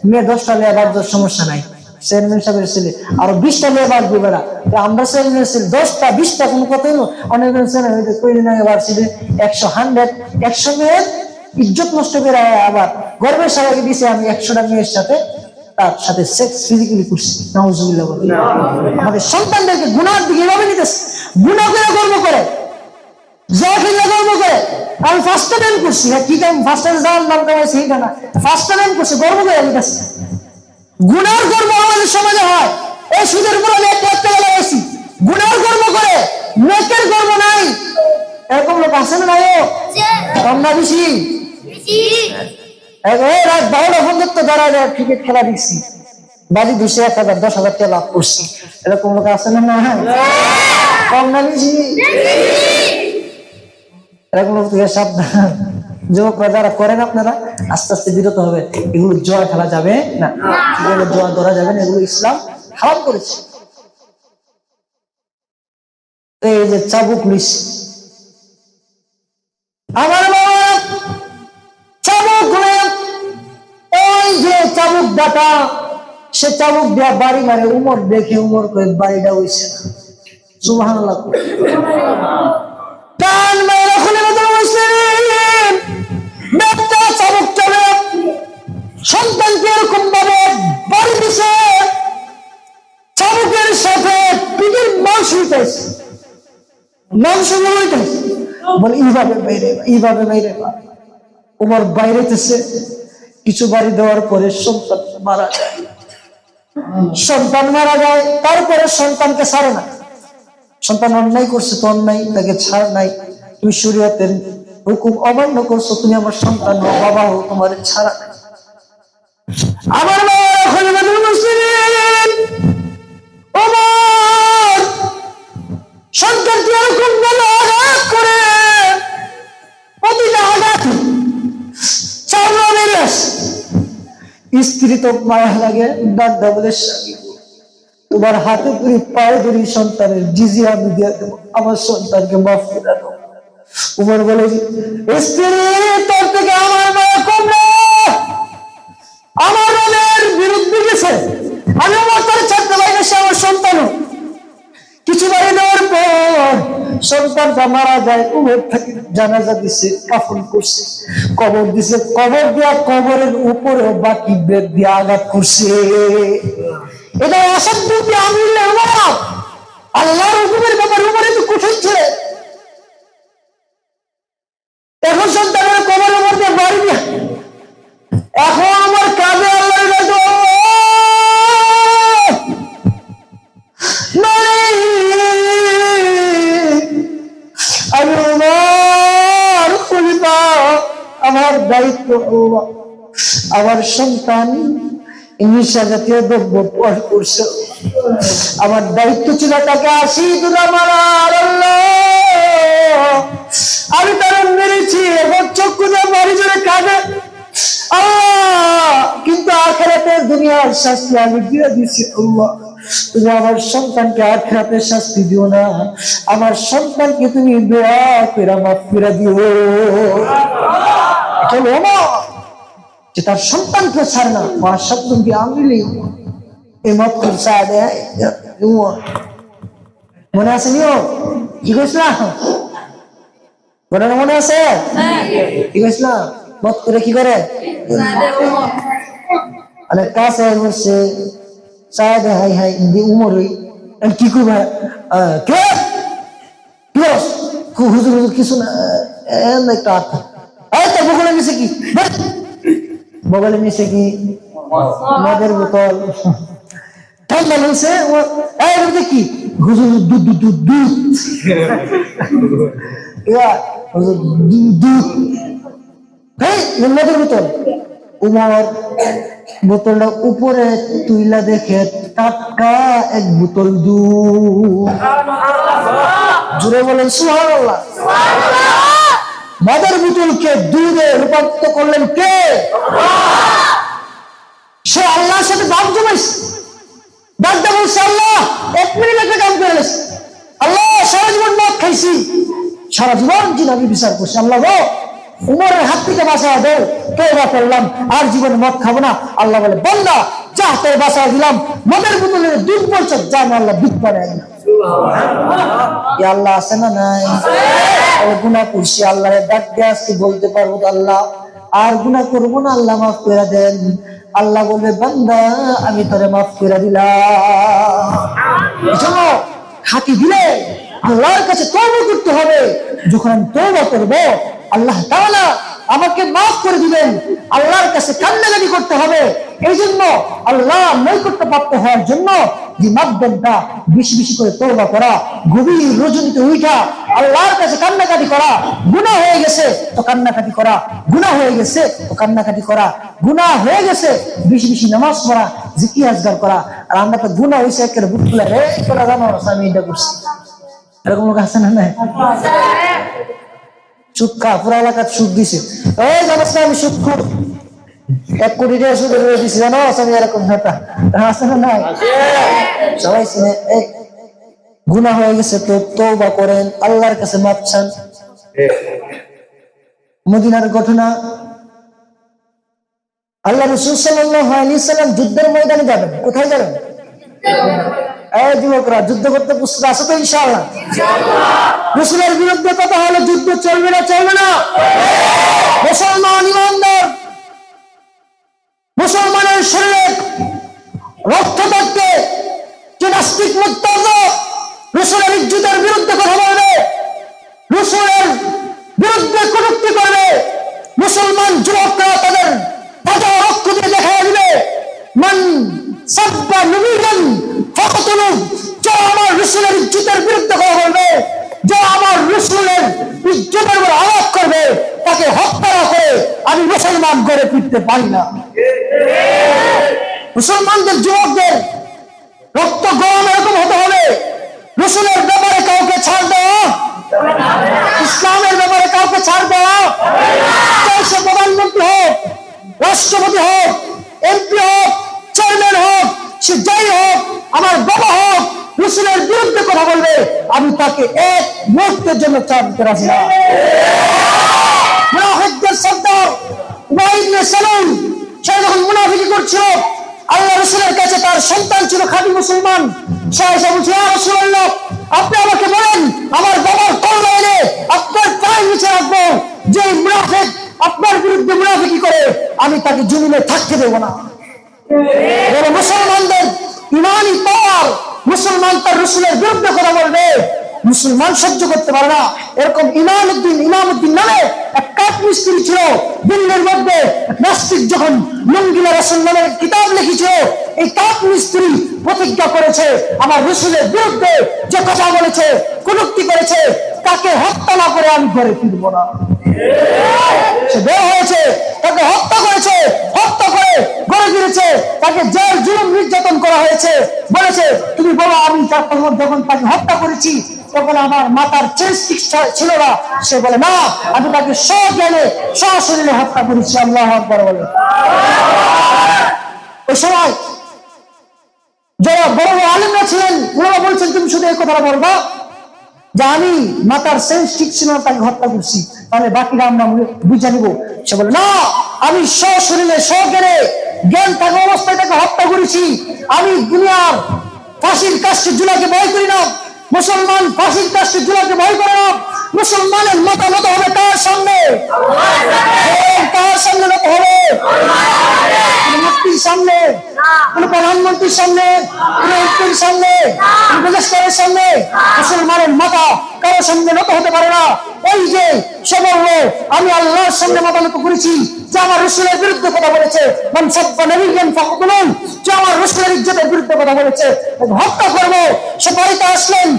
মেয়ে 10টা মেয়ে বাড়ার সমস্যা নাই, চেয়ারম্যান সাহেবের ছেলে আরো 20টা মেয়ে বাড় দিবে না, আমরা চেয়ারম্যানের ছেলে 10টা 20টা কোনো কথাই না। অনেক কয়েকদিন আগে বাড়ছিল 100 মেয়ের ইজ্জত নষ্ট করে, আবার গর্বের সারাকে দিছে আমি 100টা মেয়ের সাথে তার সাথে সেক্স ফিজিক্যালি করছি। নাউজুবিল্লাহ। আমাদের সন্তানদেরকে গুনার দিকে এভাবে নিতেছে, গুনাহ করে গর্ব করে, জাহিলিয়া গর্ব করে আমি ফার্স্ট টাইম করছি, কি টাইম ফার্স্ট টাইম যাওয়ার নাম কামাইছি সেইটা না, ফার্স্ট টাইম করছে গর্ব করে নিতেছে। গুনার গর্ব আমাদের সমাজে হয়, এই সুদের উপর আমি একটা লাগাইছি, গুনার গর্ব করে, নেকের গর্ব নাই। এরকম লোক আছে না নাই? কম না বেশি? রাত 12টা পর্যন্ত দাঁড়ায় ক্রিকেট খেলা দেখছি, বাজি 200-1000 10,000 টাকা লাভ করছি, এরকম লোক আছে না? না, কম না বেশি? এরকম লোক থেকে সাবধান। যুবকরা যারা করেন আপনারা আস্তে আস্তে বিরত হবে, এগুলো জোয়া খেলা যাবে না, এগুলো জোয়া ধরা যাবে না, এগুলো ইসলাম হারাম করেছে। এই যে চাবুক লুইস, আমার বাবা চাবুক, ওই যে চাবুক ডাটা, সে চাবুক দেওয়া বাড়ি মারে। উমর দেখে উমর করে বাড়িটা হইছে না, সুবহানাল্লাহ। কান মেরে খলিফাতুল মুসলিমিন ব্যক্তি চাবুক চলে, সন্তানকে এরকম ভাবে বাড়ি উঠাইছে, মাংসগুলো উঠাইছে, বলে এইভাবে বাইরে। উমর বাইরেতেছে, কিছু বাড়ি দেওয়ার পরে সন্তান মারা যায়। সন্তান মারা যায়, তারপরে সন্তানকে ছাড়ে না। সন্তান অন্যায় করছে তো অন্যায়, তাকে ছাড় নাই। তুমি শরীয়তের হুকুম অমান্য করছো, তুমি আমার সন্তান হও, বাবা হও, তোমার ছাড়া নাই। আমার বাবা খলিফাতুল মুসলিমিন ওমর সন্তানকে এরকম ভাবে আঘাত করে, প্রতিটা আঘাত চামড়া বেরিয়ে আসে। স্ত্রী তো মায়া লাগে, ডাক্তার বলে তোমার হাতে ধরি পায়ে ধরি সন্তানের জিজিয়া আমি দিয়ে দেবো, আমার সন্তানকে মাফ করে দাও। উমর বলে স্ত্রী তোর থেকে আমার মায়া কম না, আমার মনের বিরুদ্ধে গেছে, আমি আমার তার ছাড়তে পারি না, সে আমার সন্তানও। কিছু বাড়ি দেওয়ার পর সন্তানটা মারা যায়। উমর থেকে জানাজা দিছে, কাফন করছে, কবর দিছে, কবর দেওয়া কবরের উপরে বাকি বেদ দিয়ে আঘাত করছে। এটা অসাধ্য আমি আল্লাহর হুকুমের ব্যাপারে উপরে তো কঠিন ছিল। এখন সন্তানের কবরের মধ্যে বাড়ি দিয়ে এখন আমার কাজে আল্লাহ আমি আমার খলিফা, আমার দায়িত্ব আমার সন্তান নেশা জাতীয় দ্রব্য পান করছে, আমার দায়িত্ব ছিল তাকে 80 দুরা মারার। আল্লাহ আমি তারা মেরেছি, এখন চক্ষু দিয়ে বাড়ি জোরে কাঁদে আল্লাহ, কিন্তু আখিরাতের দুনিয়ার শাস্তি আমি দিয়ে দিছি। আল্লাহ তুমি আমার সন্তানকে আখিরাতের শাস্তি দিও না, আমার সন্তানকে তুমি দোয়া করে মাফ করে দিও। চলো না যে তার সন্তানকে ছাড় না, মা শব্দ দিয়ে আমিলি এমত করছে। মনে আছে নিও কি কইছিলাম, মনে আছে কি কইছিলাম? মত করে কি করে মানে কাছে বলছে সাদ হাই হাই দি উমরই কি কইবা কে প্লাস হুজুর হুজুর কিছু না এম একটা এই তো বগলে নিছে কি, বগলে নিছে কি মদের বোতল ঠান্ডা নিছে। এই বলতে কি হুজুর দুধ দুধ দুধ ইয়া হুজুর দুধ, এই মদের বোতল। উমর বোতলটা উপরে তুইলা দেখে টাটকা এক বোতল দুধ। জুড়ে বলেন সুবহানাল্লাহ। মদের বোতলকে দুধে রূপান্তরিত করলেন কে? সে আল্লাহর সাথে বাপ জমাইছে। ডাক্তার বলছে আল্লাহ 1 মিনিট একটা কাম করে গেছে, আল্লাহ সারা জীবন মদ খাইছি, সারা জীবন জিনাবি বিচার করছি, আল্লাহ গো উমরের হাত থেকে বাঁচা দেও, তওবা করলাম আর জীবনে মদ খাবো না। আল্লাহ বলে বান্দা যা তোর বাঁচা দিলাম, মদের বোতলের দুধ বলছ যা, না আল্লাহ দুধ পারে না। আল্লাহ আছে না নাই? গুনাহ করছি, আল্লাহরে ডাক দিয়ে আজকে বলতে পারবো আল্লাহ আর গুনাহ করবো না, আল্লাহ মাফ করে দেন। আল্লাহ বলবে বান্দা আমি তোরে মাফ করে দিলাম। এজন্য খাঁটি দিলে আল্লাহর কাছে তওবা করতে হবে। যখন আমি তওবা করবো আল্লাহ তাআলা আমাকে মাফ করে দিবেন, আল্লাহর কাছে কান্নাকাটি করতে হবে। এই জন্য আল্লাহ নৈকট্য প্রাপ্ত হওয়ার জন্য যে মাধ্যমটা বেশি বেশি করে তওবা করা, গভীর রজনীতে উঠা আল্লাহর কাছে কান্নাকাটি করা। গুনাহ হয়ে গেছে তো কান্নাকাটি করা, গুনাহ হয়ে গেছে তো কান্নাকাটি করা, গুনাহ হয়ে গেছে বেশি বেশি নামাজ পড়া, জিকির আজগার করা। আর আমরা তো গুনাহ হয়েছে একের বুক খুলে রে তোরা জানো আমি এটা করছি, এরকম লোক আছে না? নাই সুদ খা, পুরো এলাকার সুদ দিছে, এই জানাস না আমি সুদ খোর, 1 কোটি টাকা সুদ দিছি জানো আমি, এরকম নেতা আছে না? নাই সবাই শুনে। এই গুনাহ হয়ে গেছে তো তওবা করেন, আল্লাহর কাছে মাফ চান। মদিনার ঘটনা, আল্লাহ রাসূল সাল্লাল্লাহু আলাইহি সাল্লাম যুদ্ধের ময়দানে যাবেন। কোথায় যাবেন? এই যুবকরা যুদ্ধ করতে প্রস্তুত আছো তো? ইনশাআল্লাহ। রাসূলের বিরুদ্ধে কথা হলে যুদ্ধ চলবে না? চলবে না? মুসলমান ইমানদার, মুসলমানের শরীরে রক্ত থাকতে যে নাস্তিক মুরতাদ রাসূলের ইজ্জতের বিরুদ্ধে কথা বলবে, রাসূলের বিরুদ্ধে কটূক্তি করবে, মুসলমান যুবকরা তাদের তাজা রক্ত দিয়ে দেখায় দিবে, মান সাব্বা নবিয়ান ফাকতুলু, যে আমার রাসূলের ইজ্জতের বিরুদ্ধে কথা বলবে, যে আমার রাসূলের ইজ্জতের উপর আঘাত করবে, তাকে হত্যা না করে আমি মুসলমান করে ফিরতে পারি না। মুসলমানদের যুবকদের রক্ত গরম এরকম হতে হবে, রাসূলের ব্যাপারে কাউকে ছাড় দেওয়া, ইসলামের ব্যাপারে কাউকে ছাড় দেওয়া, চাই সে প্রধানমন্ত্রী হোক, রাষ্ট্রপতি হোক, এমপি হোক, চেয়ারম্যান হোক, সে যাই হোক, আমার বাবা হোক, রাসূলের বিরুদ্ধে কথা বলবে, আমি তাকে এক মুহূর্তের জন্য ছাড় দিতে রাজি না। মুনাফিকদের সর্দার উবাই ইবনে সালুল, সে যখন মুনাফিকি করছিল, আল্লাহ রাসূলের কাছে তার সন্তান ছিল খাঁটি মুসলমান, সে এসে বলছে, ইয়া রাসূলুল্লাহ, আপনি আমাকে বলেন আমার বাবার কল্লা এনে আপনার পায়ের নিচে রাখবো, যে মুনাফিক আপনার বিরুদ্ধে মুনাফিকি করে আমি তাকে জমিনে থাকতে দেব না। মুসলমানদের ইমানি পাওয়ার, মুসলমান তার রাসূলের বিরুদ্ধে কথা বলবে, মুসলমান সহ্য করতে পারে না। এরকম ইমামউদ্দিন নামে এক কাঠ মিস্ত্রি ছিল দিল্লির মধ্যে, নাস্তিক যখন লঙ্গিলা রাসূল নামের কিতাব লিখেছিল, এই কাঠ মিস্ত্রি প্রতিজ্ঞা করেছে আমার রাসূলের বিরুদ্ধে যে কথা বলেছে, কটূক্তি করেছে, তাকে হত্যা না করে আমি ঘরে ফিরব না। সে বের হয়েছে, তাকে হত্যা করেছে, হত্যা করে ঘরে ফিরেছে, তাকে জেল জুলুম নির্যাতন করা হয়েছে, বলেছে তুমি বলো আমি যখন তাকে হত্যা করেছি তখন আমার মাথার চেস্টিক ছিল না, সে বলে না, আমি তাকে সজ্ঞানে সশরীরে হত্যা করেছি। আল্লাহু আকবার বলে। ওই সময় যারা বড় বড় আলেমরা ছিলেন, ওনারা বলছেন তুমি শুধু এই কথাটা বলবা যে আমি মাতার সেন্স ঠিক ছিল না, তাকে হত্যা করছি, তাহলে বাকিরা আমরা বুঝে নিব। সে বলে না, আমি সশরীরে সজ্ঞানে জ্ঞান থাকা অবস্থায় তাকে হত্যা করেছি। আমি দুনিয়ার ফাঁসির কাস্টে জুলাকে ভয় করি না, মুসলমান ফাঁসির কাস্টে জুলাকে ভয় করে না। মুসলমানের মতামত হবে তার সামনে, তার সামনে নত হবে, মুক্তির সামনে, কোন প্রধানমন্ত্রীর সামনে, কোন এমপির সামনে, কোন মিনিস্টারের সামনে মুসলমানের মাথা কারো সামনে নত হতে পারে না। এই যে সে বললো আমি আল্লাহর সামনে মাথা নত করেছি, যে আমার রাসূলের বিরুদ্ধে কথা বলেছে, মান সাব্বা নবিয়ান ফাকতুলু, যে আমার রাসূলের ইজ্জতের বিরুদ্ধে কথা বলেছে হত্যা করবো। সে বাড়িতে আসলেন,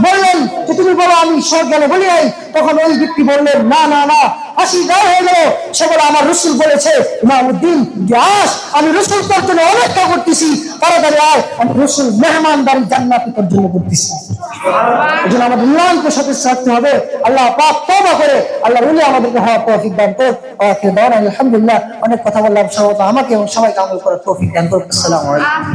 বললেন যে তুমি বলো আমি সজ্ঞানে বলি নাই, তখন ওই ব্যক্তি বললেন না না না, হাসি গায়ে হয়ে গেল। সে বলে আমার রাসূল বলেছে ইমামউদ্দিন যে আস, আমি রাসূল তোর জন্য অপেক্ষা করতেছি, তাড়াতাড়ি আয়, আমি রাসূল মেহমানদারি জান্নাতি তোর জন্য করতেছি। এই জন্য আমাদের ইমানকে সতেজ রাখতে হবে। আল্লাহ পাক তওবা করে আল্লাহর ওলি আমাদেরকে হওয়ার তৌফিক দান করুন। আলহামদুলিল্লাহ, অনেক কথা বললাম, সবাই আমাকে এবং সবাইকে আমল করার তৌফিক দান করুন। আসসালামু আলাইকুম।